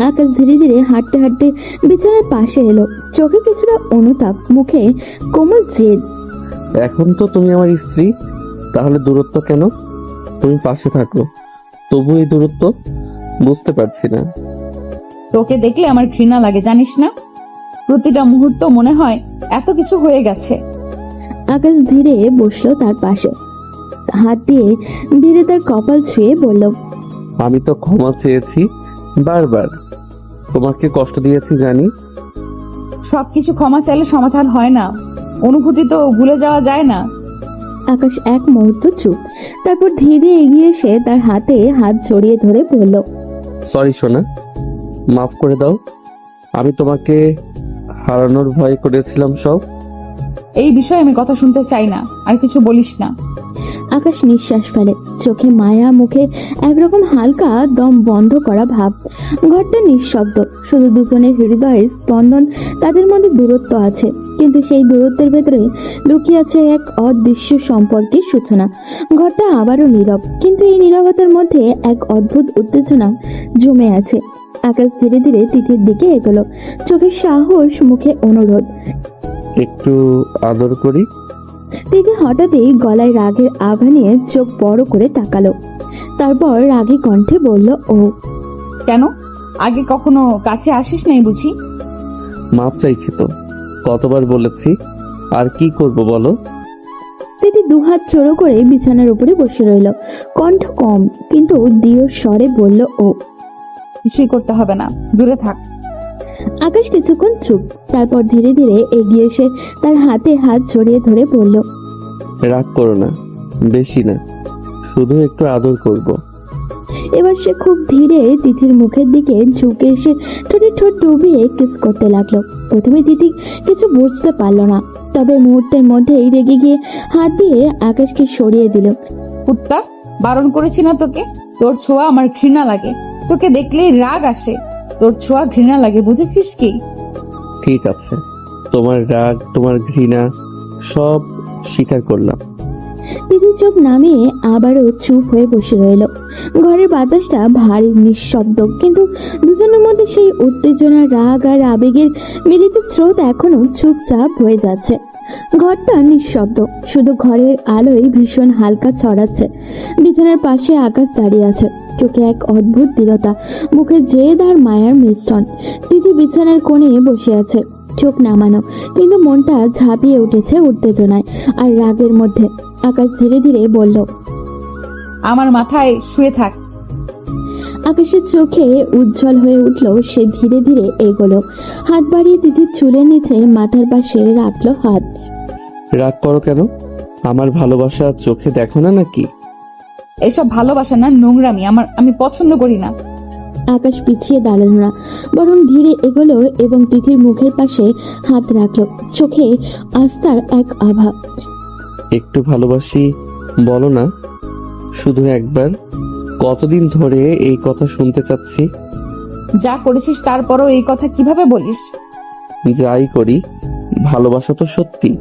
আকাশ ধীরে ধীরে হাঁটতে হাঁটতে বিছানার পাশে এলো। চোখে কিছুটা অনুতাপ, মুখে কোমল জেদ। এখন তো তুমি আমার স্ত্রী, তাহলে দূরত্ব কেন? তুমি পাশে থাকো, তবু এই দূরত্ব বুঝতে পারছি না। তোকে দেখলে আমার ঘৃণা লাগে, জানিস না? প্রতিটা মুহূর্ত মনে হয় এত কিছু হয়ে গেছে। আকাশ ধীরে বসলো তার পাশে, হাত দিয়ে ধীরে তার কপাল ছুঁয়ে বলল, আমি তো ক্ষমা চেয়েছি বারবার, তোমাকে কষ্ট দিয়েছি জানি। সবকিছু ক্ষমা চাইলে সমাধান হয় না, অনুভূতি তো ভুলে যাওয়া যায় না। আকাশ এক মুহূর্ত চুপ, তারপর ধীরে এগিয়ে এসে তার হাতে হাত জড়িয়ে ধরে বলল, সরি সোনা, মাফ করে দাও। আমি তোমাকে হারানোর ভয় করেছিলাম সব। এই বিষয়ে আমি কথা শুনতে চাই না, আর কিছু বলিস না। আকাশ নিঃশ্বাস ফেলে, চোখে মায়া, মুখে একরকম হালকা দম বন্ধ করা ভাব। ঘরটা নিঃশব্দ, শুধু দুজনের হৃদয়ের স্পন্দন। তাদের মধ্যে দূরত্ব আছে, কিন্তু সেই দূরত্বের ভেতরে লুকিয়ে আছে এক অদৃশ্য সম্পর্কের সূচনা। ঘরটা আবারও নীরব, কিন্তু এই নীরবতার মধ্যে এক অদ্ভুত উত্তেজনা জমে আছে। আকাশ ধীরে ধীরে তিথির দিকে এগোলো, চোখে সাহস, মুখে অনুরোধ। একটু আদর করি। তিথি হঠাৎই গলায় রাগের আভা নিয়ে চোখ বড় করে তাকালো, তারপর রাগী কণ্ঠে বলল, ও কেন? আগে কখনো কাছে আসিস নাই বুঝি? মাফ চাইছি তো, কতবার বলেছি, আর কি করব বলো? তিথি দুহাত চড়ো করে বিছানার উপরে বসে রইল, কণ্ঠ কম কিন্তু দৃঢ় স্বরে বলল, ও কিছুই করতে হবে না, দূরে থাক। আকাশ কিছুক্ষণ চুপ, তারপর ধীরে ধীরে এগিয়ে এসে তার হাতে হাত জড়িয়ে ধরে বলল, রাগ করো না, বেশি না, শুধু একটু আদর করব। এবার সে খুব ধীরে তিথির মুখের দিকে ঝুঁকে এসে ঠোঁটে ঠোঁট ডুবিয়ে কিস করতে লাগলো। প্রথমে তিথি কিছু বুঝতে পারলো না, তবে মুহূর্তের মধ্যেই রেগে গিয়ে হাত দিয়ে আকাশকে সরিয়ে দিল। কুত্তা, বারণ করেছি না তোকে? তোর ছোঁয়া আমার ঘৃণা লাগে, তোকে দেখলেই রাগ আসে, তোর ছোঁয়া ঘৃণা লাগে, বুঝেছিস কি? ঠিক আছে, তোমার রাগ, তোমার ঘৃণা সব স্বীকার করলাম। তিথি চোখ নামিয়ে আবারও চুপ হয়ে বসে রইল। ঘরের বাতাসটা ভারী নিঃশব্দ, কিন্তু দুজনের মধ্যে সেই উত্তেজনা, রাগ আর আবেগের মিলিত স্রোত এখনো চুপচাপ হয়ে যাচ্ছে। ঘরটা নিঃশব্দ, শুধু ঘরের আলোয় ভীষণ হালকা ছড়াচ্ছে। বিছানার পাশে আকাশ দাঁড়িয়ে আছে, চোখে এক অদ্ভুত দৃঢ়তা, মুখে জেদ আর মায়ার মিশ্রণ। তিথি বিছানার কোণে বসে আছে, চোখ নামানো, কিন্তু মনটা ঝাঁপিয়ে উঠেছে উত্তেজনায় আর রাগের মধ্যে। আকাশ ধীরে ধীরে বলল, আমার মাথায় শুয়ে থাক। আকাশের চোখে উজ্জ্বল হয়ে উঠল। সে ধীরে ধীরে এগোলো, হাত বাড়িয়ে তিথির চুলের নিচে মাথার পাশে রাখলো হাত। রাগ করো কেন? আমার ভালোবাসা চোখে দেখো না নাকি? এসব ভালোবাসা না, নোংরামি আমি পছন্দ করি না। আকাশ পিছিয়ে দাঁড়ালো না, বরং ধীরে এগোলো এবং তিথির মুখের পাশে হাত রাখলো, চোখে আস্থার এক আভা। একটু ভালোবাসি বলো না, শুধু একবার। কতদিন ধরে এই কথা শুনতে চাচ্ছি। যা করেছিস তারপরও এই কথা কিভাবে বলিস? যাই করি, ভালোবাসা তো সত্যি,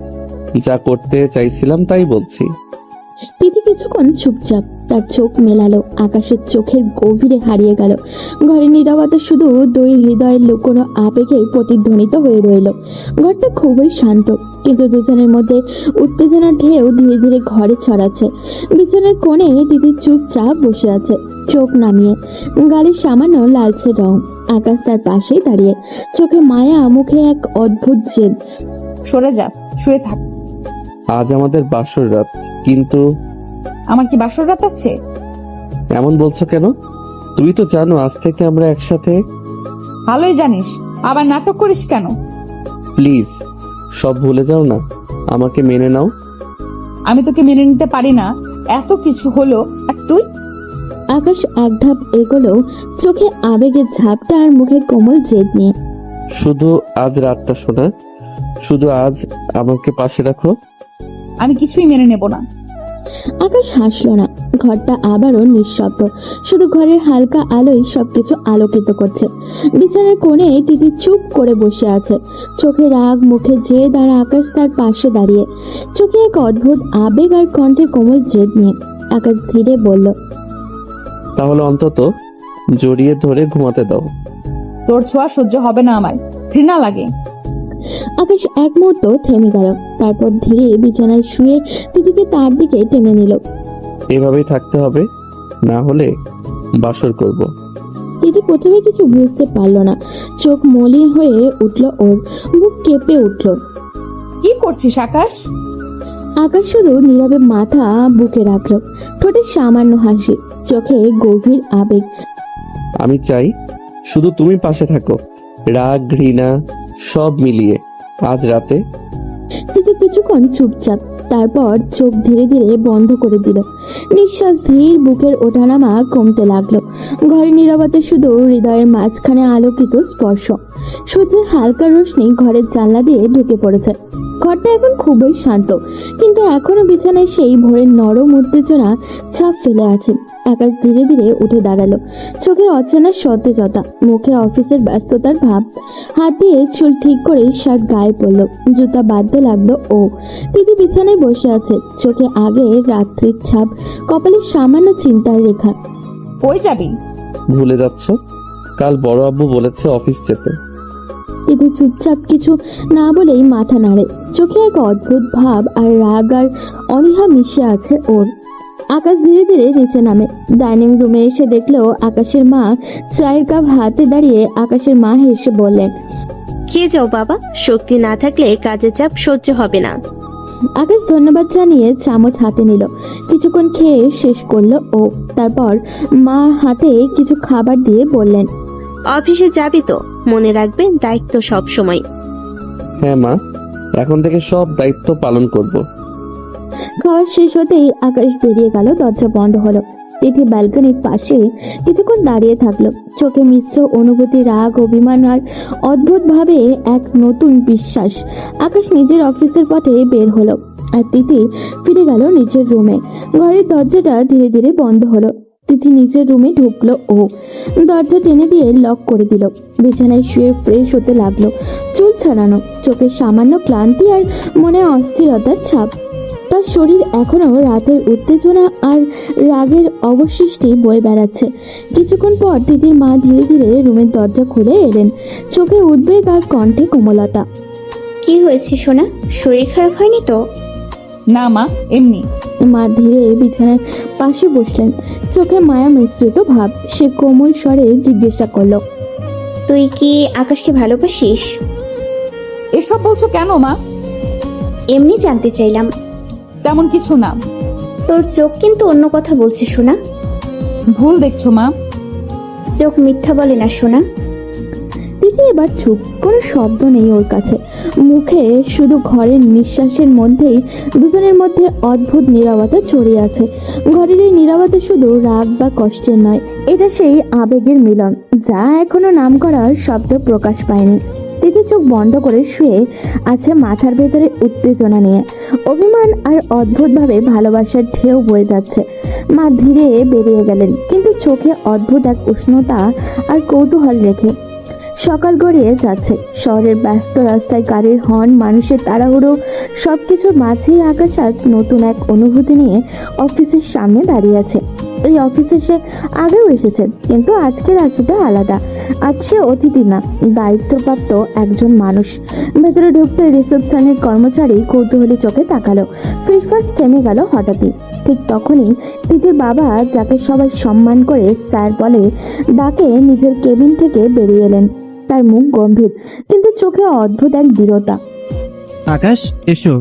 যা করতে চাইছিলাম তাই বলছি। তিথি কিছুক্ষণ চুপচাপ, তার চোখ মেলালো, আকাশের চোখের গভীরে হারিয়ে গেল। ঘরের নীরবতা শুধু দুই হৃদয়ের লুকোনো আবেগের প্রতিধ্বনিত হয়ে রইল। ঘরটা খুবই শান্ত, কিন্তু দুজনের মধ্যে উত্তেজনার ঢেউ ধীরে ধীরে ঘরে ছড়াচ্ছে। বিছানার কোণে তিথি চুপচাপ বসে আছে, চোখ নামিয়ে, গালের সামান্য লালচে রং। আকাশ তার পাশেই দাঁড়িয়ে, চোখে মায়া, মুখে এক অদ্ভুত জেদ। সরে যা, শুয়ে থাক। আজ আমাদের বাসর রাত, কিন্তু আমার কি বাসর রাত আছে? এমন বলছো কেন? তুমি তো জানো আজ থেকে আমরা একসাথে। ভালোই জানিস, আবার নাটক করিস কেন? প্লিজ সব ভুলে যাও না, আমাকে মেনে নাও। আমি তোকে মেনে নিতে পারি না, এত কিছু হলো আর তুই। আকাশ এক ধাপ এগোলো, চোখে আবেগের ঝাপটা আর মুখে কোমল জেদ নিয়ে। শুধু আজ রাতটা শোনা, শুধু আজ আমাকে পাশে রাখো। আমি কিছুই মেনে নেব না। আকাশ হাসলো না। ঘরটা আবারও নিঃশব্দ, শুধু ঘরের হালকা আলোই সবকিছু আলোকিত করছে। বিছানার কোণে তিথি চুপ করে বসে আছে, চোখে রাগ, মুখে জেদ, আর আকাশ তার পাশে দাঁড়িয়ে, চোখে এক অদ্ভুত আবেগ আর কণ্ঠে কোমল জেদ নিয়ে। আকাশ ধীরে বলল, তাহলে অন্তত জড়িয়ে ধরে ঘুমাতে দাও। তোর ছোঁয়া সহ্য হবে না আমার, ঘৃণা লাগে। আকাশ এক মুহূর্ত থেমে গেল, তারপর ধীরে বিছানায় শুয়ে তিথিকে তার দিকে টেনে নিল। এভাবেই থাকতে হবে, না হলে বাসর করব। তিথি প্রথমে কিছু বুঝতে পারল না, চোখ মলিন হয়ে উঠল, ওর মুখ কেঁপে উঠল। কি করছিস আকাশ? আকাশ শুধু নীরবে মাথা বুকে রাখলো, ঠোঁটে সামান্য হাসি, চোখে গভীর আবেগ। আমি চাই শুধু তুমি পাশে থাকো, রাগ, ঘৃণা সব মিলিয়ে আজ রাতে। তিথি কিছুক্ষণ চুপচাপ, তারপর চোখ ধীরে ধীরে বন্ধ করে দিল। নিঃশ্বাস ধীর, বুকের ওঠানামা কমতে লাগলো। ঘরের নীরবতা শুধু হৃদয়ের মাঝখানে আলোকিত স্পর্শ। সূর্যের হালকা রোশনি ঘরের জানলা দিয়ে ঢুকে পড়েছে। ঘরটা এখন খুবই শান্ত, কিন্তু এখনো বিছানায় সেই ভোরের নরম উত্তেজনা ছাপ ফেলে আছে। আকাশ ধীরে ধীরে উঠে দাঁড়ালো, চোখে অচেনা সতেজতা, মুখে অফিসের ব্যস্ততার ভাব। হাত দিয়ে চুল ঠিক করে শার্ট গায়ে পড়লো, জুতা বাঁধতে লাগলো ও। তিথি বিছানায় বসে আছে, চোখে আগে রাত্রির ছাপ, কপালে সামান্য চিন্তার রেখা। কই যাবি? ভুলে যাচ্ছ, কাল বড় আব্বু বলেছে অফিস যেতে। তিথি চুপচাপ কিছু না বলেই মাথা নাড়ে, চোখে এক অদ্ভুত ভাব আর রাগ আর অনীহা মিশে আছে ওর। আকাশ ধীরে ধীরে নিচে নামে, ডাইনিং রুমে এসে দেখলেও আকাশের মা চায়ের কাপ হাতে দাঁড়িয়ে। আকাশের মা হেসে বললেন, খেয়ে যাও বাবা, শক্তি না থাকলে কাজের চাপ সহ্য হবে না। আকাশ ধন্যবাদ জানিয়ে চামচ হাতে নিল, কিছুক্ষণ খেয়ে শেষ করলো ও। তারপর মা হাতে কিছু খাবার দিয়ে বললেন, অফিসে যাবি তো? মনে রাখবে দায়িত্ব সব সময়। হ্যাঁ মা, এখন থেকে সব দায়িত্ব পালন করব। খাওয়া শেষ হতেই আকাশ বেরিয়ে গেল, দরজা বন্ধ হলো। তিথি ব্যালকনির পাশে কিছুক্ষণ দাঁড়িয়ে থাকলো, চোখে মিশ্র অনুভূতি, রাগ, অভিমান আর অদ্ভুত ভাবে এক নতুন বিশ্বাস। আকাশ নিজের অফিসের পথে বের হলো আর তিথি ফিরে গেল নিজের রুমে। ঘরের দরজাটা ধীরে ধীরে বন্ধ হলো। তিথি নিজের রুমে ঢুকলো ও দরজা টেনে দিয়ে লক করে দিল। বিছানায় শুয়ে ফ্রেশ হতে লাগলো, চুল ছাড়ানো, চোখে সামান্য ক্লান্তি আর মনে অস্থিরতার ছাপ। তার শরীর এখনো রাতের উত্তেজনা আর রাগের অবশিষ্টি বয়ে বেড়াচ্ছে। কিছুক্ষণ পর তিথির মা ধীরে ধীরে রুমের দরজা খুলে এলেন, চোখে উদ্বেগ আর কণ্ঠে কোমলতা। কি হয়েছে সোনা? শরীর খারাপ হয়নি তো? না মা, এমনি। মা ধীরে বিছানার পাশে বসলেন, চোখে মায়া মিশ্রিত ভাব। সে কোমল স্বরে জিজ্ঞাসা করলো, তুই কি আকাশকে ভালোবাসিস? এসব বলছো কেন মা? এমনি জানতে চাইলাম। তেমন কিছু না। তোর চোখ কিন্তু অন্য কথা বলছে সোনা। ভুল দেখছো মা। চোখ মিথ্যা বলে না সোনা। তিথি এবার চুপ, কোনো শব্দ নেই ওর কাছে। মুখে শুধু ঘরের নিঃশ্বাসের মধ্যেই দুজনের মধ্যে অদ্ভুত নীরবতা ছড়িয়ে আছে। ঘরের এই নীরবতা শুধু রাগ বা কষ্টের নয়, এটা সেই আবেগের মিলন যা এখনো নাম করার শব্দ প্রকাশ পায়নি। তিথি চোখ বন্ধ করে শুয়ে আছে, মাথার ভেতরে উত্তেজনা নিয়ে অভিমান আর অদ্ভুতভাবে ভালোবাসার ঢেউ বয়ে যাচ্ছে। মা ধীরে বেরিয়ে গেলেন, কিন্তু চোখে অদ্ভুত এক উষ্ণতা আর কৌতূহল রেখে। সকাল গড়িয়ে যাচ্ছে, শহরের ব্যস্ত রাস্তায় গাড়ির হর্ন, মানুষের তাড়াহুড়ো, সবকিছুর মাঝেই আকাশ আজ নতুন এক অনুভূতি নিয়ে অফিসের সামনে দাঁড়িয়ে আছে। এই অফিসে সে আগেও এসেছে, কিন্তু আজকের আসাটা আলাদা। আজ সে অতিথি না, দায়িত্বপ্রাপ্ত একজন মানুষ। ভেতরে ঢুকতে রিসেপশনের কর্মচারী কৌতূহলী চোখে তাকালো। ফিসফাস থেমে গেল হঠাৎই। ঠিক তখনই তিথির বাবা, যাকে সবাই সম্মান করে স্যার বলে ডাকে, নিজের কেবিন থেকে বেরিয়ে এলেন। তার মুখ গম্ভীর, কিন্তু চোখে অদ্ভুত এক দৃঢ়তা। আকাশ, এসো।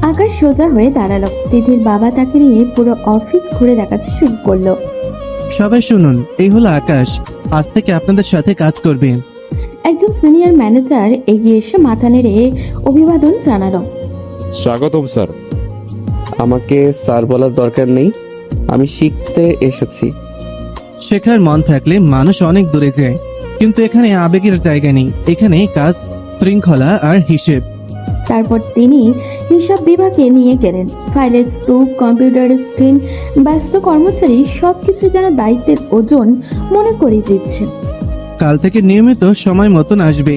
আকাশ সোজা হয়ে দাঁড়ালো। তিথির বাবা তাকে নিয়ে পুরো অফিস ঘুরে দেখাতে শুরু করলো। সবাই শুনুন, এই হলো আকাশ, আজ থেকে আপনাদের সাথে কাজ করবে। একজন সিনিয়র ম্যানেজার এগিয়ে এসে মাথা নেড়ে অভিবাদন জানালো। স্বাগতম স্যার। আমাকে স্যার বলার দরকার নেই, আমি শিখতে এসেছি। শেখার মন থাকলে মানুষ অনেক দূরে যায়, কিন্তু এখানে আবেগের জায়গা নেই। এখানে কাজ, শৃঙ্খলা আর হিসেব। তারপর তিনি হিসাব বিভাগে নিয়ে গেলেন। ফাইলের স্তূপ, কম্পিউটার স্ক্রিন, ব্যস্ত কর্মচারী, সবকিছু যেন দায়িত্বের ওজন মনে করিয়ে দিচ্ছে। কাল থেকে নিয়মিত সময় মতন আসবে।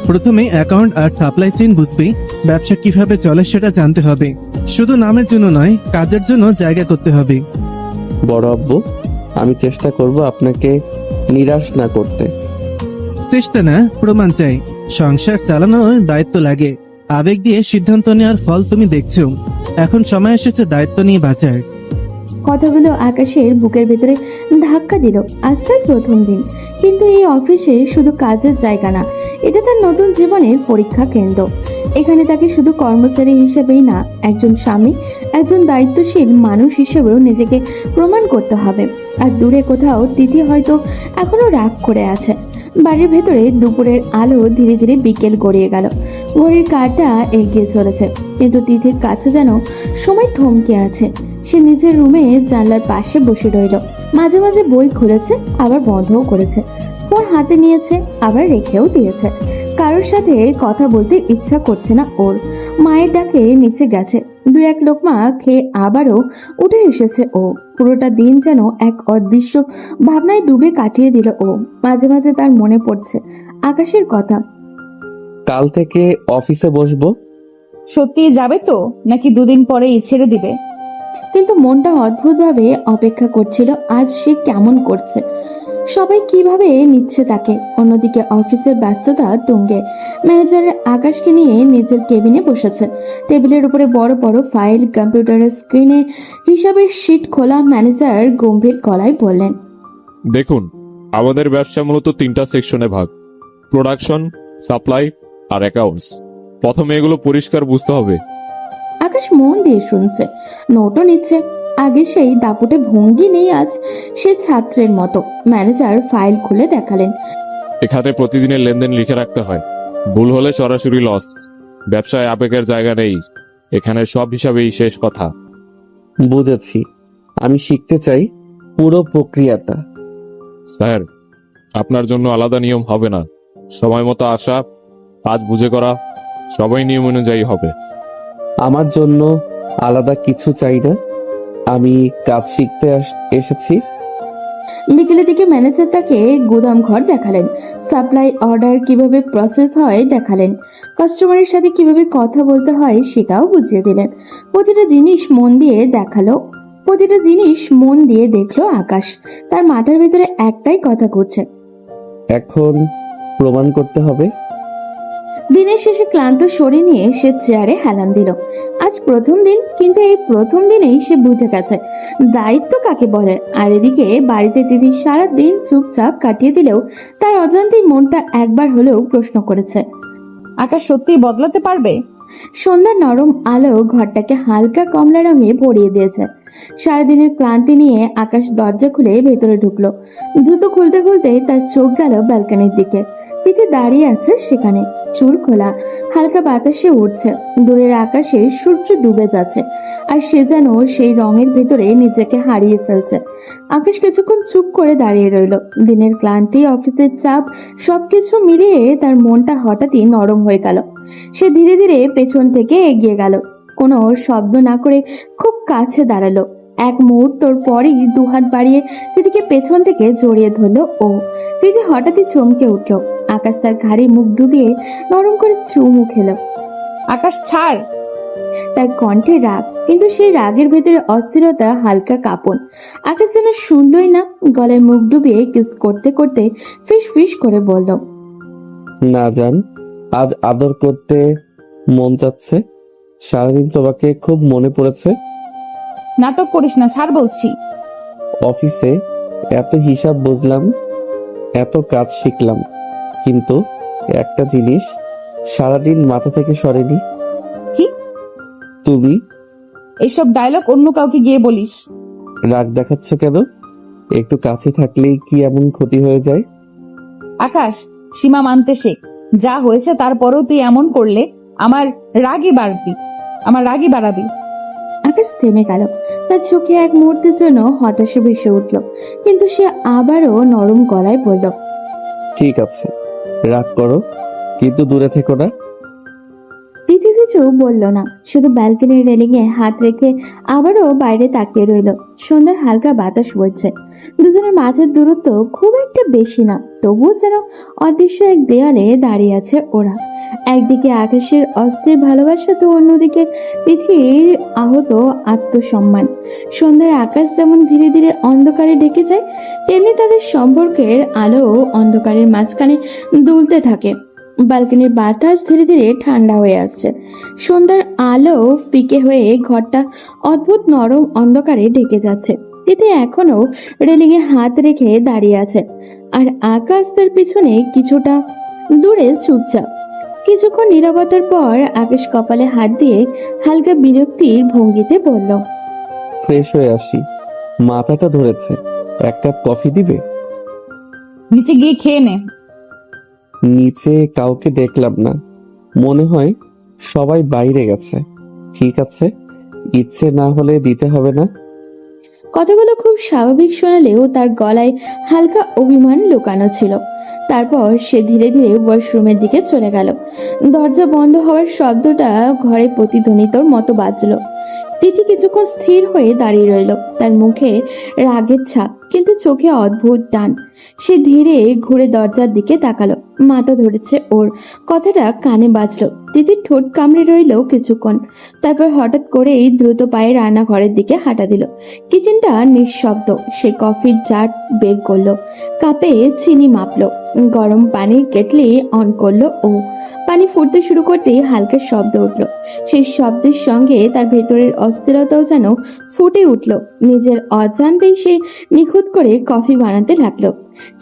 প্রথমে অ্যাকাউন্ট আর সাপ্লাই চেইন বুঝবে। ব্যবসা কিভাবে চলে সেটা জানতে হবে। শুধু নামের জন্য নয়, কাজের জন্য জায়গা করতে হবে। বড় আব্বু, আমি চেষ্টা করব আপনাকে নিরাশ না করতে। চেষ্টা না, প্রমাণ চাই। সংসার চালানোর দায়িত্ব লাগে। আবেগ দিয়ে সিদ্ধান্ত নেওয়ার ফল তুমি দেখছো। এখন সময় এসেছে দায়িত্ব নিয়ে বাঁচার। কথাগুলো আকাশের বুকের ভেতরে ধাক্কা দিল। আজ তার প্রথম দিন, কিন্তু এই অফিসে শুধু কাজের জায়গা না, এটা তার নতুন জীবনের পরীক্ষা কেন্দ্র। এখানে তাকে শুধু কর্মচারী হিসেবেই না, একজন স্বামী, একজন দায়িত্বশীল মানুষ হিসেবেও নিজেকে প্রমাণ করতে হবে। আর দূরে কোথাও তিথি হয়তো এখনো রাগ করে আছে। বাড়ির ভেতরে দুপুরের আলো ধীরে ধীরে বিকেল গড়িয়ে গেল। ঘড়ির কাঁটা এগিয়ে চলেছে, কিন্তু তিথির কাছে যেন সময় থমকে আছে। সে নিজের রুমে জানলার পাশে বসে রইল। মাঝে মাঝে বই খুলেছে, আবার বন্ধও করেছে। ফোন হাতে নিয়েছে, আবার রেখেও দিয়েছে। কারোর সাথে কথা বলতে ইচ্ছা করছে না ওর। মায়ের ডাকে নিচে গেছে, 2-1 লোকমা খেয়ে আবারও উঠে এসেছে ও। পুরোটা দিন যেন এক অদৃশ্য ভাবনায় ডুবে কাটিয়ে দিল ও। মাঝে মাঝে তার মনে পড়ছে আকাশের কথা। কাল থেকে অফিসে বসবো। সত্যি যাবে তো, নাকি 2 দিন পরেই ছেড়ে দিবে? কিন্তু মনটা অদ্ভুতভাবে অপেক্ষা করছিল আজ সে কেমন করছে, সবাই কিভাবে নিচ্ছে তাকে। অন্যদিকে অফিসের ব্যস্ততা তুঙ্গে। ম্যানেজারের আকাশকে নিয়ে নিজের কেবিনে বসেছে। টেবিলের উপরে বড় বড় ফাইল, কম্পিউটারের স্ক্রিনে হিসাবের শিট খোলা। ম্যানেজার গম্ভীর গলায় বললেন, দেখুন, আমাদের ব্যবসা মূলত 3টা সেকশনে ভাগ: প্রোডাকশন, সাপ্লাই আর অ্যাকাউন্টস। প্রথমে এগুলো পরিষ্কার বুঝতে হবে। আকাশ মন দিয়ে শুনছে, নোটও নিচ্ছে। আগে সেই দাপুটে ভঙ্গি নেই আজ, সে ছাত্রের মতো। ম্যানেজার ফাইল খুলে দেখালেন। এখানে প্রতিদিনের লেনদেন লিখে রাখতে হয়, ভুল হলে সরাসরি লস। ব্যবসায় আবেগের জায়গা নেই, এখানে সব হিসাবেই শেষ কথা। বুঝেছি, আমি শিখতে চাই পুরো প্রক্রিয়াটা। স্যার, আপনার জন্য আলাদা নিয়ম হবে না। সময় মতো আসা, কাজ বুঝে করা, সবাই নিয়ম অনুযায়ী হবে। আমার জন্য আলাদা কিছু চাই না, আমি কাজ শিখতে এসেছি। বিকেলের দিকে ম্যানেজার তাকে গুদাম ঘর দেখালেন, সাপ্লাই অর্ডার কিভাবে প্রসেস হয় দেখালেন, কাস্টমারের সাথে কিভাবে কথা বলতে হয় সেটাও বুঝিয়ে দিলেন। প্রতিটা জিনিস মন দিয়ে দেখলো আকাশ। তার মাথার ভেতরে একটাই কথা ঘুরছে, এখন প্রমাণ করতে হবে। দিনের শেষে ক্লান্ত শরীর নিয়ে সে চেয়ারে হেলান দিল। আজ প্রথম দিন, কিন্তু এই প্রথম দিনেই সে বুঝে গেছে দায়িত্ব কাকে বলে। আর এদিকে বাড়িতে দিদি সারা দিন চুপচাপ কাটিয়ে দিলেও তার অজান্তেই মনটা একবার হলেও প্রশ্ন করেছে, আকাশ সত্যি বদলাতে পারবে? সন্ধ্যার নরম আলো ঘরটাকে হালকা কমলা রঙে ভরিয়ে দিয়েছে। সারাদিনের ক্লান্তি নিয়ে আকাশ দরজা খুলে ভেতরে ঢুকলো। দ্রুত খুলতে খুলতে তার চোখ গেল ব্যালকনির দিকে। পিঠে দাঁড়িয়ে আছে সেখানে, চুল খোলা, হালকা বাতাসে উঠছে। দূরের আকাশে সূর্য ডুবে যাচ্ছে, আর সে যেন সেই রঙের ভেতরে নিজেকে হারিয়ে ফেলছে। আকাশ কিছুক্ষণ চুপ করে দাঁড়িয়ে রইল। দিনের ক্লান্তি, অফিসের চাপ সবকিছু মিলিয়ে তার মনটা হঠাৎই নরম হয়ে গেল। সে ধীরে ধীরে পেছন থেকে এগিয়ে গেল, কোনো শব্দ না করে খুব কাছে দাঁড়ালো। এক মুহূর্তর পরই দুহাত বাড়িয়ে দিদিকে পেছন থেকে জড়িয়ে ধরলো ও। দিদি হঠাৎই চমকে উঠল। আকাশ তার ঘাড়ে মুখ ডুবিয়ে নরম করে চুমু খেলো। আকাশ ছাড়। তার কণ্ঠে রাগ, কিন্তু সেই রাগের ভেতরে অস্থিরতা, হালকা কাঁপন। আকাশ যেন শুনলই না, গলায় মুখ ডুবিয়ে কিস করতে করতে ফিস ফিস করে বলল, না জান, আজ আদর করতে মন চাচ্ছে। সারাদিন তোমাকে খুব মনে পড়েছে। নাটক করিস না, ছাড় বলছি। অফিসে এত হিসাব বুঝলাম, এত কাজ শিখলাম, কিন্তু একটা জিনিস সারাদিন মাথা থেকে সরেনি। কি? তুমি। এইসব ডায়লগ অন্য কাউকে গিয়ে বলিস। রাগ দেখাচ্ছ কেন? একটু কাছে থাকলেই কি এমন ক্ষতি হয়ে যায়? আকাশ, সীমা মানতে শেখ। যা হয়েছে তারপরেও তুই এমন করলে আমার রাগই বাড়াবি। আকাশ থেমে গেল। তার চোখে এক মুহূর্তের জন্য হতাশা ভেসে উঠল, কিন্তু সে আবারও নরম গলায় বলল, ঠিক আছে, রাগ করো, কিন্তু দূরে থেকো না। দিদি কিছু বলল না, শুধু ব্যালকনির রেলিং এ হাত রেখে আবারও বাইরে তাকিয়ে রইল। সন্ধ্যার হালকা বাতাস বইছে। দুজনের মাঝের দূরত্ব খুব একটা বেশি না, তবুও যেন অদৃশ্য এক দেয়ালে দাঁড়িয়ে আছে ওরা। একদিকে আকাশের অস্থির ভালোবাসা, তো অন্যদিকে পৃথিবীর আহত আত্মসম্মান। সন্ধ্যায় আকাশ যেমন ধীরে ধীরে অন্ধকারে ঢেকে যায়, তেমনি তাদের সম্পর্কের আলো অন্ধকারের মাঝখানে দুলতে থাকে। ব্যালকনির বাতাস ধীরে ধীরে ঠান্ডা হয়ে আসছে। সন্ধ্যার আলো ফিকে হয়ে ঘরটা অদ্ভুত নরম অন্ধকারে ঢেকে যাচ্ছে। এতে এখনো রেলিং এ হাত রেখে দাঁড়িয়ে আছে, আর আকাশ তার পিছনে কিছুটা দূরে চুপচাপ। কিছুক্ষণ নীরবতার পর আকাশ কপালে হাত দিয়ে হালকা বিরক্তির ভঙ্গিতে বলল, ফ্রেশ হয়ে আসি, মাথাটা ধরেছে। এক কাপ কফি দিবে? নিচে গিয়ে খেয়ে নে। নিচে কাউকে দেখলাম না, মনে হয় সবাই বাইরে গেছে। ঠিক আছে, ইচ্ছে না হলে দিতে হবে না। কথাগুলো খুব স্বাভাবিক শোনালেও তার গলায় হালকা অভিমান লুকানো ছিল। তারপর সে ধীরে ধীরে ওয়াশরুমের দিকে চলে গেল। দরজা বন্ধ হওয়ার শব্দটা ঘরে প্রতিধ্বনিতর মতো বাজল। তিথি কিছুক্ষণ স্থির হয়ে দাঁড়িয়ে রইল, তার মুখে রাগের ছাপ, কিন্তু চোখে অদ্ভুত টান। সে ধীরে ঘুরে দরজার দিকে তাকালো, মাথা ধরেছে ওর। কথাটা কানে বাজলো। তিথির ঠোঁট কামড়ে রইল কিছুক্ষণ, তারপর হঠাৎ করেই দ্রুত পায়ে রান্নাঘরের দিকে হাঁটা দিল। কিচেনটা নিঃশব্দ। সে কফির জার বের করলো, কাপে চিনি মাপলো, গরম পানির কেটলি অন করলো ও। পানি ফুটতে শুরু করতেই হালকা শব্দ উঠল। সেই শব্দের সঙ্গে তার ভেতরের অস্থিরতাও যেন ফুটে উঠল। নিজের অজান্তেই সে নিখুঁত করে কফি বানাতে লাগলো।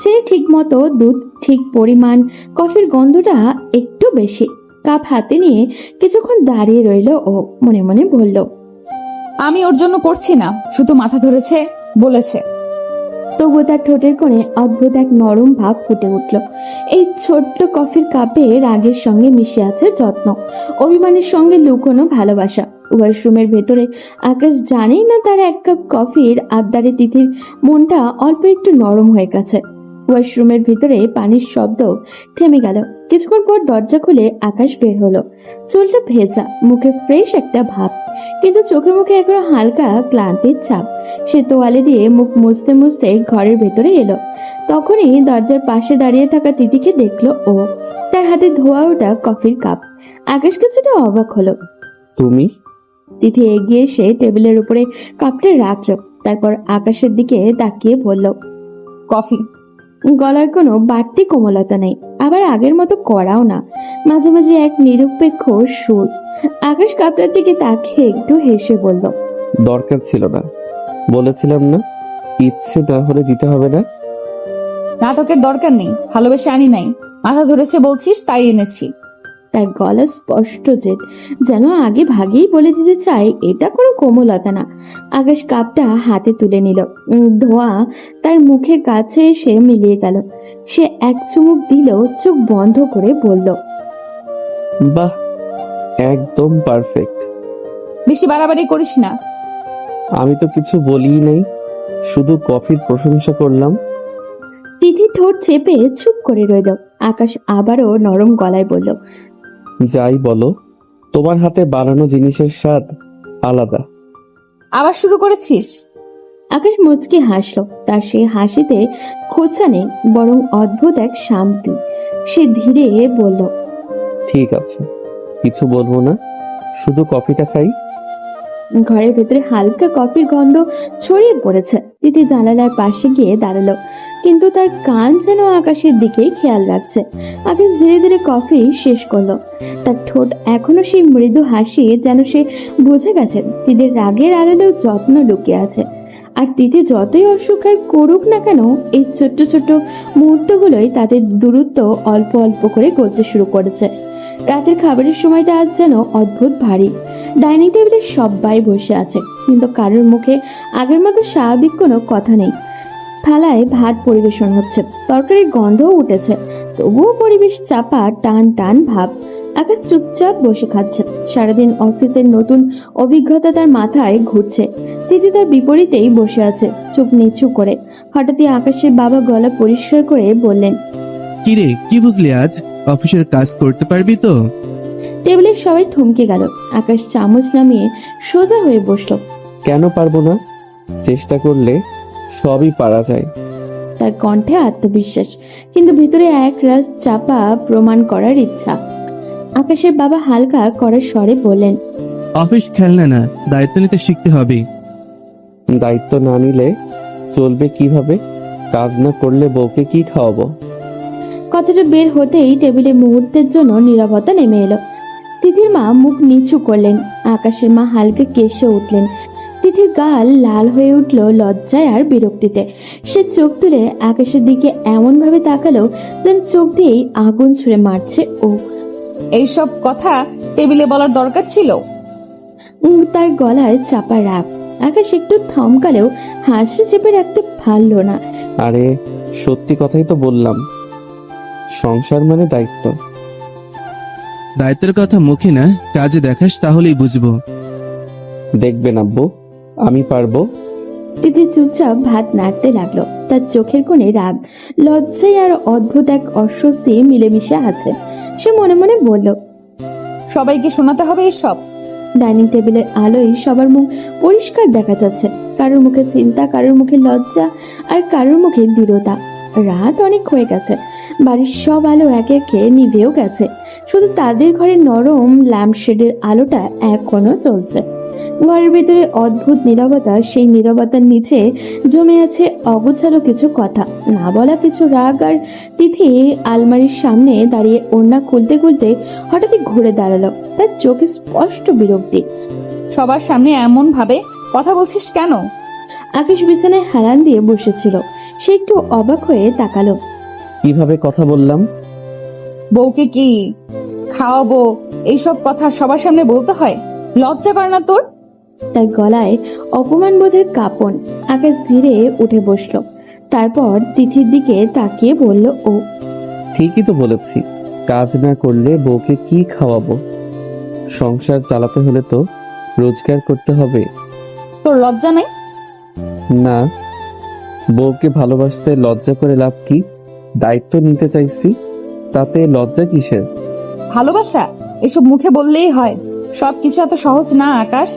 চিনি ঠিক মতো, দুধ ঠিক পরিমাণ, কফির গন্ধটা একটু বেশি। কাপ হাতে নিয়ে কিছুক্ষণ দাঁড়িয়ে রইল ও মনে মনে বলল, আমি ওর জন্য করছি না, শুধু মাথা ধরেছে বলেছে। তবু তার ঠোঁটের কোণে অদ্ভুত এক নরম ভাব ফুটে উঠল। এই ছোট্ট কফির কাপে রাগের সঙ্গে মিশে আছে যত্ন, অভিমানের সঙ্গে লুকোনো ভালোবাসা। ওয়াশরুমের ভেতরে আকাশ জানেই না তার এক কাপ কফির আবদারে তিথির মনটা অল্প একটু নরম হয়ে গেছে। ওয়াশরুমের ভিতরে পানির শব্দ থেমে গেল। কিছুক্ষণ পর দরজা খুলে আকাশ বের হলো। চুলটা ভেজা, মুখে ফ্রেশ একটা ভাব, কিন্তু চোখে মুখে একবার হালকা ক্লান্তির ছাপ। সে তোয়ালে দিয়ে মুখ মুছতে মুছতে ঘরের ভেতরে এলো। তখনই দরজার পাশে দাঁড়িয়ে থাকা তিথিকে দেখলো ও। তার হাতে ধোয়া ওঠা কফির কাপ। আকাশ কিছুটা অবাক হলো। তুমি? তিথি এগিয়ে এসে টেবিলের উপরে কাপটা রাখলো, তারপর আকাশের দিকে তাকিয়ে বলল, কফি। গলার কোনো বাড়তি কোমলতা নেই, আবার আগের মতো কড়াও না, মাঝে মাঝে এক নিরপেক্ষ সুর। আকাশ কাপটার দিকে তাকিয়ে একটু হেসে বলল, দরকার ছিল না, বলেছিলাম না ইচ্ছে না হলে দিতে হবে না। নাটকের দরকার নেই, ভালোবেসে আনি নাই, মাথা ধরেছে বলছিস তাই এনেছি। তার গলা স্পষ্ট জেদ, যেন আগে ভাগেই বলে দিতে চায় এটা কোনো কোমলতা না। আকাশ কাপটা হাতে তুলে নিল। ধোঁয়া তার মুখের কাছে এসে মিলিয়ে গেল। সে এক চুমুক দিল, চোখ বন্ধ করে বলল, বাহ, একদম পারফেক্ট। বেশি বাড়াবাড়ি করিস না। আমি তো কিছু বলিই নাই, শুধু কফির প্রশংসা করলাম। তিথি ঠোঁট চেপে চুপ করে রইল। আকাশ আবারও নরম গলায় বলল, যাই বলো, তোমার হাতে বানানো জিনিসের স্বাদ আলাদা। আবার শুরু করেছিস? আকাশ মুচকি হাসলো। তার সে হাসিতে খোঁচা নেই, বরং অদ্ভুত এক শান্তি। সে ধীরে বলল, ঠিক আছে, কিছু বলবো না, শুধু কফিটা খাই। ঘরের ভেতরে হালকা কফির গন্ধ ছড়িয়ে পড়েছে। তিথি জানালার পাশে গিয়ে দাঁড়ালো, কিন্তু তার কান যেন আকাশের দিকেই খেয়াল রাখছে। আকাশ ধীরে ধীরে কফি শেষ করলো। তার ঠোঁট এখনো সেই মৃদু হাসি, যেন সে বুঝে গেছে তিথির রাগের আড়ালেও যত্ন লুকিয়ে আছে। আর তিথি যতই অস্বীকার করুক না কেন, এই ছোট্ট ছোট্ট মুহূর্তগুলোই তাদের দূরত্ব অল্প অল্প করে করতে শুরু করেছে। রাতের খাবারের সময়টা আজ যেন অদ্ভুত ভারী। ডাইনিং টেবিলে সবাই বসে আছে, কিন্তু কারোর মুখে আগের মতো স্বাভাবিক কোনো কথা নেই। থালায় ভাত পরিবেশন হচ্ছে, তরকারির গন্ধও উঠেছে, তবুও পরিবেশ চাপা, টান টান ভাব। আকাশ চুপচাপ বসে খাচ্ছে। সারাদিন অফিসের নতুন অভিজ্ঞতা তার মাথায় ঘুরছে। তিথি তার বিপরীতেই বসে আছে, চোখ নিচু করে। হঠাৎই আকাশের বাবা গলা পরিষ্কার করে বললেন, কিরে, কি বুঝলি আজ? অফিসের কাজ করতে পারবি তো? টেবিলের সবাই থমকে গেল। আকাশ চামচ নামিয়ে সোজা হয়ে বসলো। কেন পারবো না? চেষ্টা করলে সবই পারা যায়। তার কণ্ঠে আত্মবিশ্বাস, কিন্তু ভিতরে এক রাস চাপা প্রমাণ করার ইচ্ছা। আকাশের বাবা হালকা করার স্বরে বললেন, অফিস খেলনা না, দায়িত্ব নিতে শিখতে হবে। দায়িত্ব না নিলে চলবে কিভাবে? কাজ না করলে বউকে কি খাওয়াবো? কথাটা বের হতেই টেবিলে মুহূর্তের জন্য নীরবতা নেমে এলো। তিথির মা মুখ নিচু করলেন। আকাশের মা হালকা কেসে উঠলেন। তিথির গাল লাল হয়ে উঠল লজ্জায় আর বিরক্তিতে। সে চোখ তুলে আকাশের দিকে এমন ভাবে তাকালো যেন চোখ দিয়েই আগুন ছুঁড়ে মারছে ও। এইসব কথা টেবিলে বলার দরকার ছিল? তার গলায় চাপা রাগ। আকাশ একটু থমকালেও হাসি চেপে রাখতে পারল না। আরে সত্যি কথাই তো বললাম, সংসার মানে দায়িত্ব। দায়িত্বের কথা মুখে না, কাজে দেখাস, তাহলেই বুঝবো। দেখবেন আব্বু, আমি পারবো। তিথি চুপচাপ ভাত নাড়তে লাগলো। তার চোখের কোণে রাগ, লজ্জায় আর অদ্ভুত এক অস্বস্তি মিলেমিশে আছে। সে মনে মনে বলল, সবাইকে শোনাতে হবে এসব? ডাইনিং টেবিলের আলোয় সবার মুখ পরিষ্কার দেখা যাচ্ছে। কারোর মুখে চিন্তা, কারোর মুখে লজ্জা, আর কারোর মুখে দৃঢ়তা। রাত অনেক হয়ে গেছে, বাড়ির সব আলো একে একে নিভেও গেছে। শুধু তাদের ঘরে নরম ল্যাম্পশেডের আলোটা এখনো চলছে। ঘরের ভেতরে অদ্ভুত নীরবতা। সেই নীরবতার নিচে জমে আছে অগোছালো কিছু কথা, না বলা কিছু রাগ। আর তিথি আলমারির সামনে দাঁড়িয়ে ওড়না খুলতে খুলতে হঠাৎই ঘুরে দাঁড়ালো। তার চোখে স্পষ্ট বিরক্তি। সবার সামনে এমন ভাবে কথা বলছিস কেন? আকাশ বিছানায় হেলান দিয়ে বসেছিল। সে একটু অবাক হয়ে তাকালো। কিভাবে কথা বললাম? বউকে কি খাওয়াবো, এইসব কথা সবার সামনে বলতে হয়? লজ্জা করে না তোর? তার গলায় অপমান বোধের কাঁপন। আকাশ ধীরে উঠে বসলো, তারপর তিথির দিকে তাকিয়ে বলল ও। ঠিকই তো বলেছি, কাজ না করলে বউকে কি খাওয়াবো? সংসার চালাতে হলে তো রোজগার করতে হবে। তোর লজ্জা নাই? না, বউকে ভালোবাসতে লজ্জা করে লাভ কি? দায়িত্ব নিতে চাইছি, তাতে লজ্জা কিসের? ভালোবাসা এসব মুখে বললেই হয়, সবকিছু এত সহজ না আকাশ।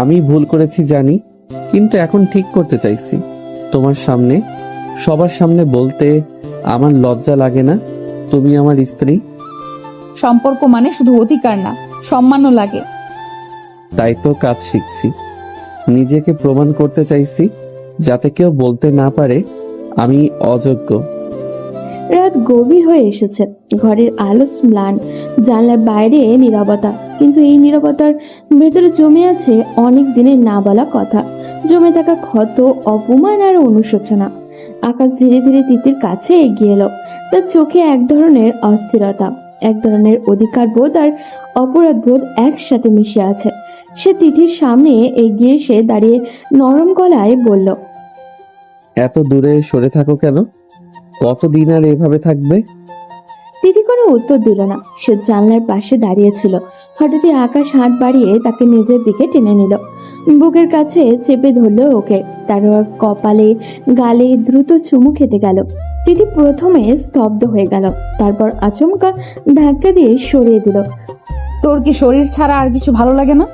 আমি ভুল করেছি জানি, কিন্তু এখন ঠিক করতে চাইছি। তোমার সামনে, সবার সামনে বলতে আমার লজ্জা লাগে না তুমি আমার স্ত্রী। সম্পর্ক মানে শুধু অধিকার না, সম্মানও লাগে। তাই তো কাজ শিখছি, নিজেকে প্রমাণ করতে চাইছি, যাতে কেউ বলতে না পারে আমি অযোগ্য। রাত গভীর হয়ে এসেছে, ঘরের আলো ম্লান, জানলার বাইরে নীরবতা, কিন্তু এই নীরবতার ভেতরে জমে আছে অনেক দিনের না বলা কথা, জমে থাকা ক্ষত, অপমান আর অনুশোচনা। আকাশ ধীরে ধীরে তিতির কাছে এগিয়ে এলো। তার চোখে এক ধরনের অস্থিরতা, এক ধরনের অধিকার বোধ আর অপরাধ বোধ একসাথে মিশে আছে। সে তিথির সামনে এগিয়ে এসে দাঁড়িয়ে নরম গলায় বলল, এত দূরে সরে থাকো কেন? কতদিন আর এভাবে থাকবে? তিথি কোনো উত্তর দিল না। সে জানলার পাশে দাঁড়িয়েছিল। হঠাৎই আকাশ হাত বাড়িয়ে তাকে নিজের দিকে টেনে নিল, বুকের কাছে চেপে ধরলো ওকে। তারপর কপালে, গালে দ্রুত চুমু খেতে গেল। তিথি প্রথমে স্তব্ধ হয়ে গেল, তারপর আচমকা ধাক্কা দিয়ে সরিয়ে দিল। তোর কি শরীর ছাড়া আর কিছু ভালো লাগে না?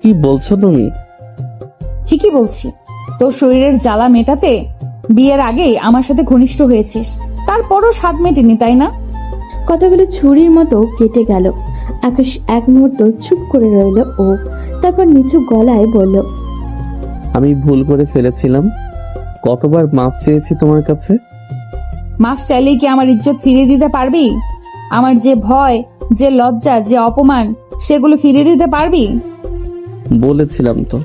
কি বলছো তুমি? ঠিকই বলছি, তোর শরীরের জ্বালা মেটাতে বিয়ের আগেই আমার সাথে ঘনিষ্ঠ হয়েছিস, তারপরও স্বাদ মেটেনি, তাই না? কথাগুলো ছুরির মতো কেটে গেল। আকাশ এক মুহূর্ত চুপ করে রইল ও, তারপর নিচু গলায় বলল, আমি ভুল করে ফেলেছিলাম। কতবার মাপ চেয়েছি তোমার কাছে। মাফ চাইলেই কি আমার ইজ্জত ফিরিয়ে দিতে পারবি? আমার যে ভয়, যে লজ্জা, যে অপমান, সেগুলো ফিরিয়ে দিতে পারবি? বলেছিলাম তো,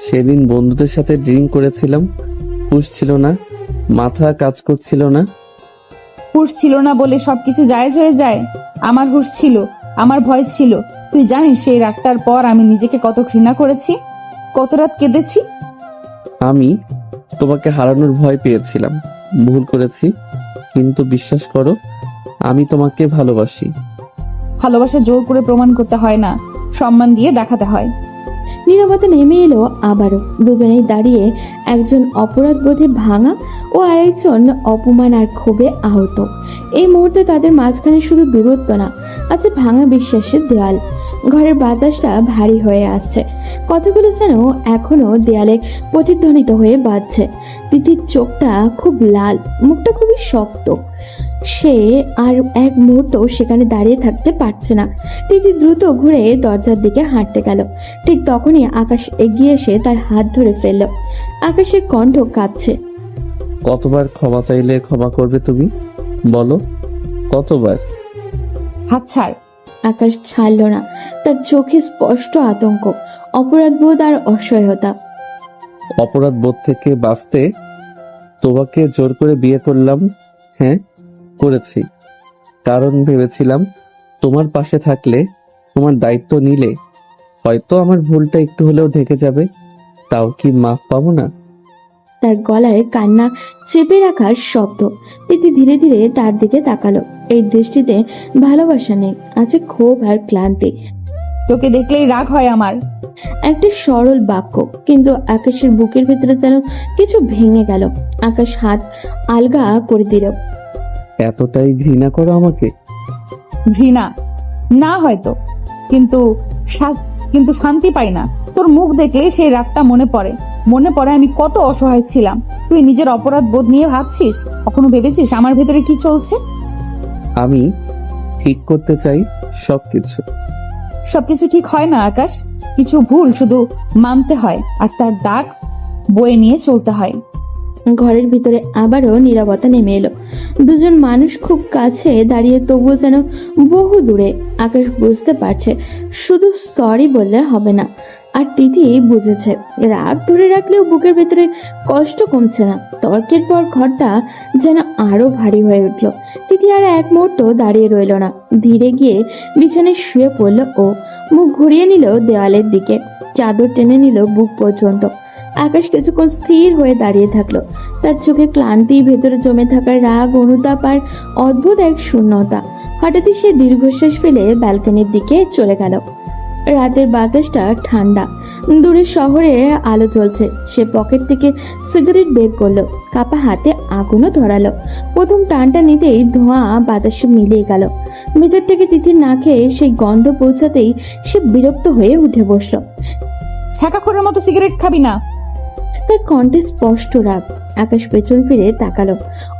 সেদিন বন্ধুদের সাথে ড্রিঙ্ক করেছিলাম, হুঁশ ছিল না, মাথা কাজ করছিল না। হুঁশ ছিল না বলে সবকিছু জায়েজ হয়ে যায়? আমার হুঁশ ছিল, আমার ভয় ছিল। তুই জানিস সেই রাতটার পর আমি নিজেকে কত ঘৃণা করেছি, কত রাত কেঁদেছি। আমি তোমাকে হারানোর ভয় পেয়েছিলাম, ভুল করেছি, কিন্তু বিশ্বাস করো আমি তোমাকে ভালোবাসি। ভালোবাসা জোর করে প্রমাণ করতে হয় না, সম্মান দিয়ে দেখাতে হয়। নীরবতা নেমে এলো আবারও। দুজনেই দাঁড়িয়ে, একজন অপরাধ বোধে ভাঙা ও আরেকজন অপমান আর ক্ষোভে আহত। এই মুহূর্তে তাদের মাঝখানে শুধু দূরত্ব না, আছে ভাঙা বিশ্বাসের দেওয়াল। ঘরের বাতাসটা ভারী হয়ে আসছে, কথাগুলো যেন এখনো দেয়ালে প্রতিধ্বনিত হয়ে বাজছে। তিথির চোখটা খুব লাল, মুখটা খুবই শক্ত। সে আর এক মুহূর্ত সেখানে দাঁড়িয়ে থাকতে পারছে না। তিথি দ্রুত ঘুরে দরজার দিকে হাঁটতে গেল। ঠিক তখনই আকাশ এগিয়ে এসে তার হাত ধরে ফেলল। আকাশের কণ্ঠ কাঁপছে। কতবার ক্ষমা চাইলে ক্ষমা করবে তুমি? বলো কতবার? হাত ছাড়। আকাশ ছাড়ল না। তার চোখে স্পষ্ট আতঙ্ক, অপরাধবোধ আর অসহায়তা। অপরাধ বোধ থেকে বাঁচতে তোমাকে জোর করে বিয়ে করলাম। হ্যাঁ করেছি, কারণ ভেবেছিলাম তোমার পাশে থাকলে, তোমার দায়িত্ব নিলে হয়তো আমার ভুলটা একটু হলেও ঢেকে যাবে। তাও কি মাফ পাবো না? তার গলায় কান্না চেপে রাখার শব্দ। তিথি ধীরে ধীরে তার দিকে তাকালো। এই দৃষ্টিতে ভালোবাসা নেই, আছে ক্ষোভ আর ক্লান্তি। তোকে দেখলেই রাগ হয় আমার। একটা সরল বাক্য, কিন্তু আকাশের বুকের ভেতরে যেন কিছু ভেঙে গেল। আকাশ হাত আলগা করে দিল। এতটাই ঘৃণা করো আমাকে? ঘৃণা না হয়তো, কিন্তু কিন্তু শান্তি পাই না। তোর মুখ দেখলে সেই রাতটা মনে পড়ে আমি কত অসহায় ছিলাম। তুই নিজের অপরাধ বোধ নিয়ে ভাবছিস? কখনো ভেবেছিস আমার ভেতরে কি চলছে? আমি ঠিক করতে চাই সবকিছু। সবকিছু ঠিক হয় না আকাশ, কিছু ভুল শুধু মানতে হয় আর তার দাগ বয়ে নিয়ে চলতে হয়। ঘরের ভিতরে আবারও নীরবতা নেমে এলো। দুজন মানুষ খুব কাছে দাঁড়িয়ে, তবুও যেন বহু দূরে। আকাশ বুঝতে পারছে শুধু সরি বললে হবে না, আর তিথি বুঝেছে রাগ ধরে রাখলেও বুকের ভেতরে কষ্ট কমছে না। তর্কের পর ঘরটা যেন আরো ভারী হয়ে উঠল। তিথি আর এক মুহূর্ত দাঁড়িয়ে রইল না, ধীরে গিয়ে বিছানায় শুয়ে পড়ল ও। মুখ ঘুরিয়ে নিল দেওয়ালের দিকে, চাদর টেনে নিল বুক পর্যন্ত। আকাশ কিছুক্ষণ স্থির হয়ে দাঁড়িয়ে থাকলো। তার চোখে ক্লান্তি, ভেতরে জমে থাকা রাগ, অনুতাপ আর অদ্ভুত এক শূন্যতা। হঠাৎই সে দীর্ঘশ্বাস ফেলে ব্যালকনির দিকে চলে গেল। রাতের বাতাসটা ঠান্ডা, দূরের শহরে আলো জ্বলছে। সে পকেট থেকে সিগারেট বের করলো, কাপা হাতে আগুনও ধরালো। প্রথম টানটা নিতেই ধোঁয়া বাতাসে মিলিয়ে গেল। ভিতর থেকে তিথির নাকে সেই গন্ধ পৌঁছাতেই সে বিরক্ত হয়ে উঠে বসলো। ছ্যাঁকাখোরের মতো সিগারেট খাবি না। তার কণ্ঠে স্পষ্ট রাগ। আকাশ পেছন ফিরে তাকালো।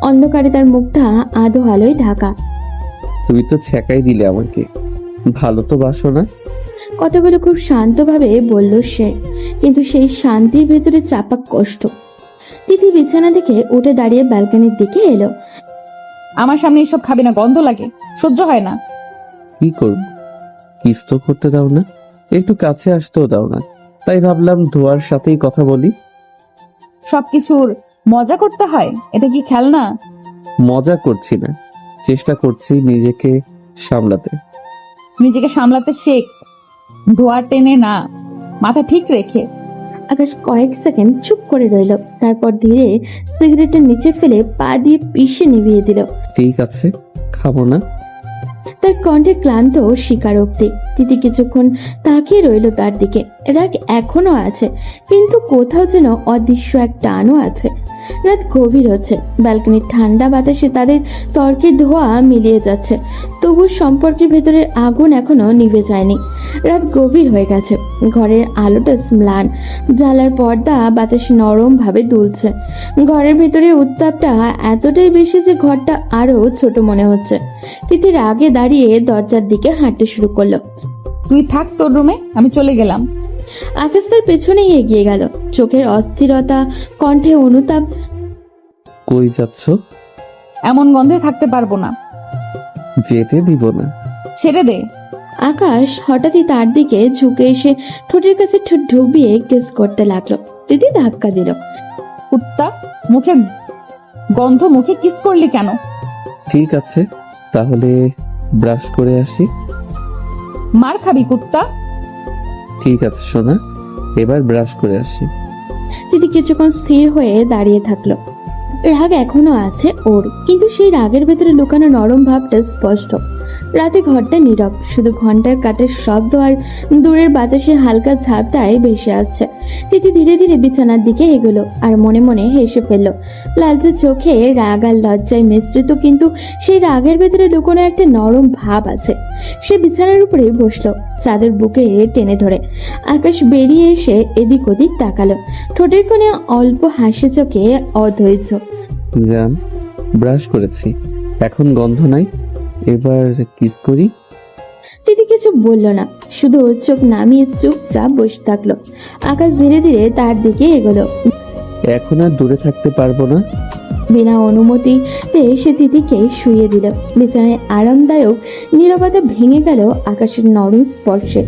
অন্ধকারে তার মুখটা আধো আলোয় ঢাকা। তুমি তো ছ্যাঁকাই দিলে আমাকে, ভালো তো বাসো না? কথাগুলো খুব শান্তভাবে বলল সে, কিন্তু সেই শান্তির ভেতরে চাপা কষ্ট। তিথি বিছানা থেকে উঠে দাঁড়িয়ে ব্যালকনির দিকে এলো। আমার সামনে এসব খাবি না, গন্ধ লাগে, সহ্য হয় না। কি করব? কিস তো করতে দাও না, একটু কাছে আসতেও দাও না। তাই ভাবলাম ধোয়ার সাথেই কথা বলি। সবকিছুর মজা করতে হয়, এটা কি খেলনা? মজা করছি না, চেষ্টা করছি নিজেকে সামলাতে। নিজেকে সামলাতে শেখ, ধোয়া টেনে না, মাথা ঠিক রেখে। আকাশ কয়েক সেকেন্ড চুপ করে রইল, তারপর ধীরে সিগারেটের নিচে ফেলে পা দিয়ে পিষে নিভিয়ে দিল। ঠিক আছে, খাবো না। তার কণ্ঠে ক্লান্ত স্বীকারোক্তি। তিথি কিছুক্ষণ তাকিয়ে রইল তার দিকে। রাগ এখনো আছে, কিন্তু কোথাও যেন অদৃশ্য এক টানও আছে। রাত গভীর হচ্ছে, ব্যালকনির ঠান্ডা বাতাসে তাদের তর্কের ধোঁয়া মিলিয়ে যাচ্ছে। তবু সম্পর্কের ভেতরের আগুন এখনো নিভে যায়নি। রাত গভীর হয়ে গেছে, ঘরের আলোটা ম্লান, জানলার পর্দা বাতাসে নরম ভাবে দুলছে। ঘরের ভেতরে উত্তাপটা এতটাই বেশি যে ঘরটা আরো ছোট মনে হচ্ছে। তিথির আগে দাঁড়িয়ে দরজার দিকে হাঁটতে শুরু করলো। তুই থাক তোর রুমে, আমি চলে গেলাম। আকাশ তার পেছনেই এগিয়ে গেল, চোখের অস্থিরতা, কণ্ঠে অনুতাপ। কই যাচ্ছ? এমন গন্ধে থাকতে পারবো না। যেতে দিব না। ছেড়ে দে। আকাশ হঠাৎই তার দিকে ঝুঁকে এসে ঠোঁটের কাছে ঠোঁট ডুবিয়ে কিস করতে লাগলো। দিদি ধাক্কা দিল। কুত্তা, মুখে গন্ধ, মুখে কিস করলি কেন? ঠিক আছে, তাহলে ব্রাশ করে আসি। মার খাবি কুত্তা। ঠিক আছে সোনা, এবার ব্রাশ করে আসি। দিদি কিছুক্ষণ স্থির হয়ে দাঁড়িয়ে থাকলো। রাগ এখনো আছে ওর, কিন্তু সেই রাগের ভেতরে লুকানো নরম ভাবটা স্পষ্ট। রাতে ঘরটা নীরব, শুধু ঘন্টার কাটার শব্দ আর দূরের বাতাসে হালকা ঝাপটায় ভেসে আসছে। তিথি ধীরে ধীরে বিছানার দিকে এগোলো আর মনে মনে হেসে ফেললো। লালচে চোখে রাগ আর লজ্জায় মিশ্রিত, কিন্তু সেই রাগের ভেতরে লুকোনো একটা নরম ভাব আছে। সে বিছানার উপরে বসলো, চাদর বুকে টেনে ধরে। আকাশ বেরিয়ে এসে এদিক ওদিক তাকালো, ঠোঁটের কোণে অল্প হাসি, চোখে অধৈর্য। জান, ব্রাশ করেছি, এখন গন্ধ নাই, এবার কিস করি। তিথি কিছু বলল না, শুধু চোখ নামিয়ে চুপচাপ বসে থাকলো। আকাশ ধীরে ধীরে তার দিকে এগোলো। এখন আর দূরে থাকতে পারবো না। বিনা অনুমতিতে সে তিথিকে শুইয়ে দিল। বিছানায় আরামদায়ক নীরবতা ভেঙে গেল আকাশের নরম স্পর্শে।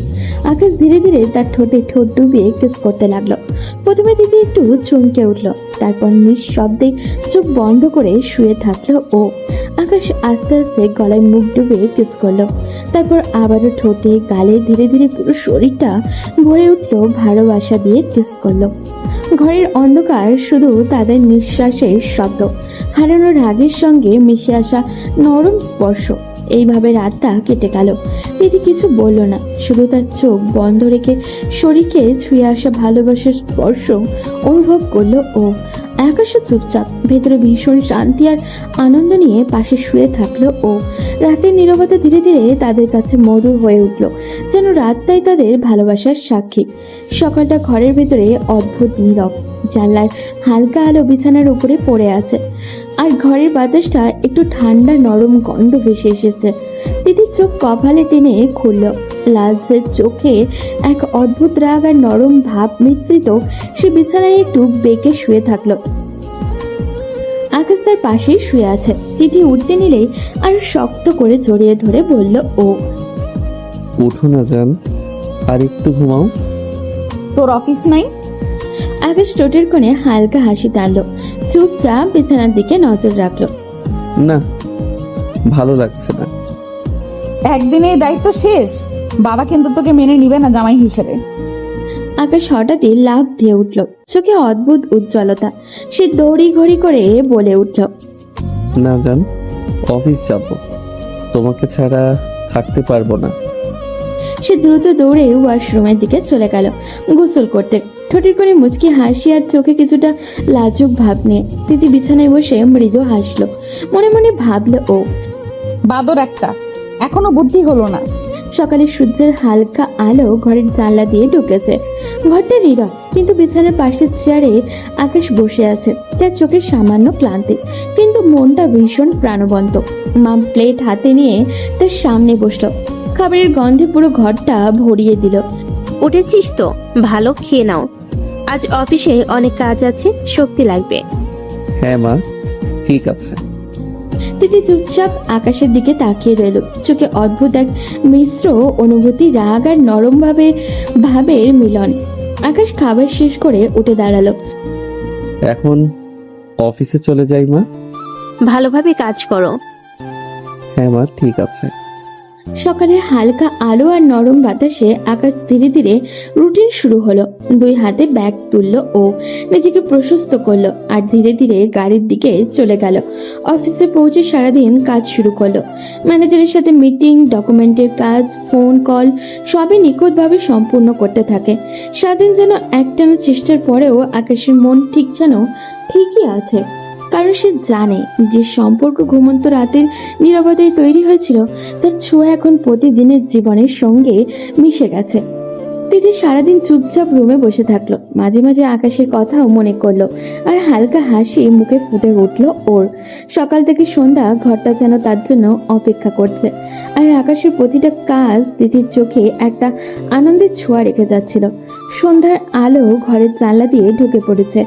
আকাশ ধীরে ধীরে তার ঠোঁটে ঠোঁট ডুবিয়ে কিস করতে লাগলো। প্রথমে তিথি একটু চমকে উঠলো, তারপর নিঃশব্দে চোখ বন্ধ করে শুয়ে থাকলো ও। আকাশ আস্তে আস্তে গলায় মুখ ডুবিয়ে কিস করলো, তারপর আবারও ঠোঁটে, গালে, ধীরে ধীরে পুরো শরীরটা ভরে উঠলো ভালোবাসা দিয়ে কিস করলো। ঘরের অন্ধকার, শুধু তাদের নিঃশ্বাসের শব্দ, হারানো রাগের সঙ্গে মিশে আসা নরম স্পর্শ। এইভাবে রাতটা কেটে গেল। তিথি কিছু বলল না, শুধু তার চোখ বন্ধ রেখে শরীরকে ছুঁয়ে আসা ভালোবাসার স্পর্শ অনুভব করলো ও। আকাশও চুপচাপ, ভেতরে ভীষণ শান্তি আর আনন্দ নিয়ে পাশে শুয়ে থাকলো ও। রাতের নীরবতা ধীরে ধীরে তাদের কাছে মধুর হয়ে উঠল, যেন রাতটাই তাদের ভালোবাসার সাক্ষী। সকালটা ঘরের ভেতরে অদ্ভুত নীরব, জানলার হালকা আলো বিছানার উপরে পড়ে আছে, আর ঘরের বাতাসটা একটু ঠান্ডা নরম গন্ধ ভেসে এসেছে। তিথির চোখ কপালে টেনে খুলল। লালচে চোখে এক অদ্ভুত রাগ আর নরম ভাব মিশ্রিত। সে বিছানায় একটু বেঁকে শুয়ে থাকলো। আকাশ তার পাশেই শুয়ে আছে। তিথি উঠতে নিলেই আর শক্ত করে জড়িয়ে ধরে বলল ও। উঠো না জান, আর একটু ঘুমাও। তোর অফিস নাই? আকাশ ঠোঁটের কোণে হালকা হাসি টানলো, চুপচাপ বিছানার দিকে নজর রাখলো। না, ভালো লাগছে না। একদিনে দায়িত্ব শেষ, বাবা কিন্তু তোকে মেনে নিবে না জামাই হিসেবে। আকাশ হঠাৎই লাফ দিয়ে উঠল, চোখে অদ্ভুত উজ্জ্বলতা। সে দৌড়ি ঘড়ি করে বলে উঠল, না জান, অফিস যাব, তোমাকে ছাড়া থাকতে পারবো না। সে দ্রুত দৌড়ে ওয়াশরুমের দিকে চলে গেল গোসল করতে। ঠোঁটের করে মুচকি হাসি আর চোখে কিছুটা লাজুক ভাব নিয়ে তিথি বিছানায় বসে মৃদু হাসলো। মনে মনে ভাবলো ও, বাদর একটা, এখনো বুদ্ধি হলো না। সকালে সূর্যের হালকা আলো ঘরের জানলা দিয়ে ঢুকেছে। ঘরটা নীরব, কিন্তু বিছানার পাশের চেয়ারে আকাশ বসে আছে। তার চোখে সামান্য ক্লান্তি, কিন্তু মনটা ভীষণ প্রাণবন্ত। মা প্লেট হাতে নিয়ে তার সামনে বসলো। খাবারের গন্ধে পুরো ঘরটা ভরিয়ে দিল। উঠেছিস তো, ভালো খেয়ে নাও। আজ অফিসে অনেক কাজ আছে, শক্তি লাগবে। হ্যাঁ মা, ঠিক আছে। তিথি চুপচাপ আকাশের দিকে তাকিয়ে রইল, চোখে অদ্ভুত এক মিশ্র অনুভূতি, রাগ আর নরম ভাবের মিলন। আকাশ খাবার শেষ করে উঠে দাঁড়ালো। এখন অফিসে চলে যাই মা। ভালোভাবে কাজ করো। হ্যাঁ মা, ঠিক আছে। সকালে হালকা আলো আর নরম বাতাসে আকাশ ধীরে ধীরে রুটিন শুরু হলো। দুই হাতে ব্যাগ তুললো ও নিজেকে প্রশস্ত করলো, আর ধীরে ধীরে গাড়ির দিকে চলে গেল। অফিসে পৌঁছে সারাদিন কাজ শুরু করলো। ম্যানেজারের সাথে মিটিং, ডকুমেন্টের কাজ, ফোন কল সবই নিখুঁতভাবে সম্পূর্ণ করতে থাকে। সারাদিন যেন একটানা চেষ্টার পরেও আকাশের মন ঠিকই আছে। কারণ সে জানে যে সম্পর্ক ঘুমন্ত রাতের নীরবতায় তৈরি হয়েছিল, তার ছোঁয়া এখন প্রতিদিনের জীবনের সঙ্গে মিশে গেছে। তিথি সারাদিন চুপচাপ রুমে বসে থাকলো। মাঝে মাঝে আকাশের কথাও মনে করলো, আর হালকা হাসি মুখে ফুটে উঠলো ওর। সকাল থেকে সন্ধ্যা ঘরটা যেন তার জন্য অপেক্ষা করছে, আর আকাশের প্রতিটা কাজ তিথির চোখে একটা আনন্দের ছোঁয়া রেখে যাচ্ছিল। সন্ধ্যার আলো ঘরের জানলা দিয়ে ঢুকে পড়েছে।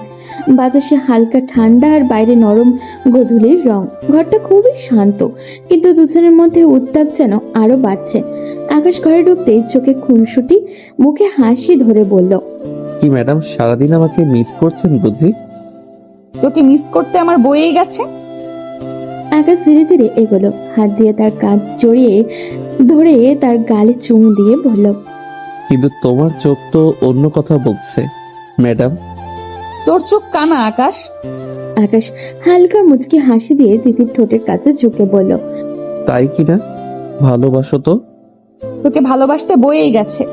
বাতাসে হালকা ঠান্ডা আর বাইরে নরম গোধূলির রং। ঘরটা খুবই শান্ত, কিন্তু দুজনের মধ্যে উত্তাপ যেন আরো বাড়ছে। আকাশ ঘরে ঢুকতেই চোখে খুনসুটি, মুখে হাসি ধরে বলল, কি ম্যাডাম, সারাদিন আমাকে মিস করছেন বুঝি? তোকে মিস করতে আমার বয়েই গেছে। আকাশ ধীরে ধীরে এগোলো, হাত দিয়ে তার কাঁধ জড়িয়ে ধরে তার গালে চুমু দিয়ে বলল, কিন্তু তোমার চোখ তো অন্য কথা বলছে ম্যাডাম। তোর চোখ কানা আকাশ। আকাশ হালকা মুচকি হাসি দিয়ে তিথির ঠোঁটের কাছে ঝুঁকে বলল, তাই কিনা, ভালোবাসো তো? তোকে ভালোবাসতে বয়েই গেছে।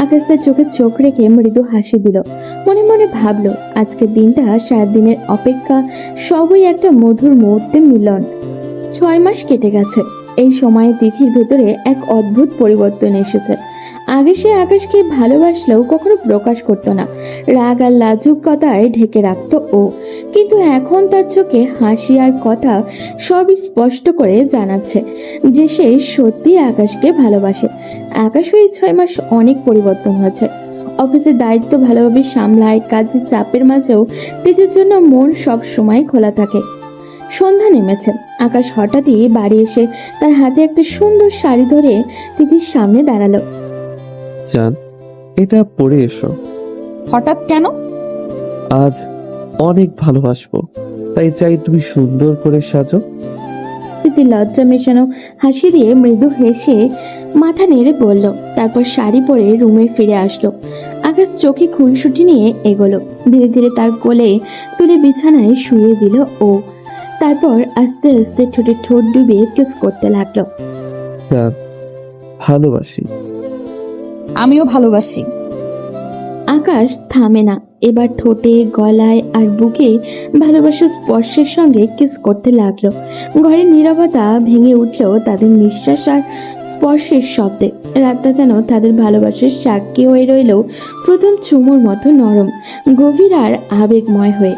আকাশ তার চোখে চোখ রেখে মৃদু হাসি দিল। মনে মনে ভাবলো, আজকের দিনটা সারাদিনের অপেক্ষা সবই একটা মধুর মুহূর্তে মিলন। 6 মাস কেটে গেছে। এই সময়ে তিথির ভেতরে এক অদ্ভুত পরিবর্তন এসেছে। আগে সে আকাশকে ভালোবাসলেও কখনো প্রকাশ করতো না, রাগ আর লাজুকতায় ঢেকে রাখতো ও। কিন্তু এখন তার চোখে হাসি আর কথা সব স্পষ্ট করে জানাচ্ছে যে সে সত্যি আকাশকে ভালোবাসে। আকাশ এই 6 মাস অনেক পরিবর্তন হয়েছে। অফিসের দায়িত্ব ভালোভাবে সামলায়, কাজের চাপের মাঝেও তিথির জন্য মন সব সময় খোলা থাকে। সন্ধ্যা নেমেছে। আকাশ হঠাৎই বাড়ি এসে তার হাতে একটা সুন্দর শাড়ি ধরে তিথির সামনে দাঁড়ালো। জান, এটা পরে এসো। হঠাৎ কেন? আজ অনেক ভালোবাসবো, তাই চাই তুমি সুন্দর করে সাজো। তিথি লজ্জা মেশানো হাসি দিয়ে মৃদু হেসে মাথা নেড়ে বলল, তারপর শাড়ি পরে রুমে ফিরে আসলো। আকাশ চোখে খুনসুটি নিয়ে এগোলো, ধীরে ধীরে তার কোলে তুলে বিছানায় শুয়ে দিল ও। তারপর আস্তে আস্তে ঠোঁটে ঠোঁট ডুবিয়ে কিস করতে লাগলো। জান, ভালোবাসি। আমিও ভালোবাসি। আকাশ থামে না, এবার ঠোঁটে, গলায় আর বুকে ভালোবাসার স্পর্শের সঙ্গে কিস করতে লাগলো। ঘরের নীরবতা ভেঙে উঠলেও তাদের নিঃশ্বাস আর স্পর্শের শব্দে। রাতটা যেন তাদের ভালোবাসার সাক্ষী হয়ে রইল, প্রথম চুমুর মতো নরম, গভীর আর আবেগময় হয়ে।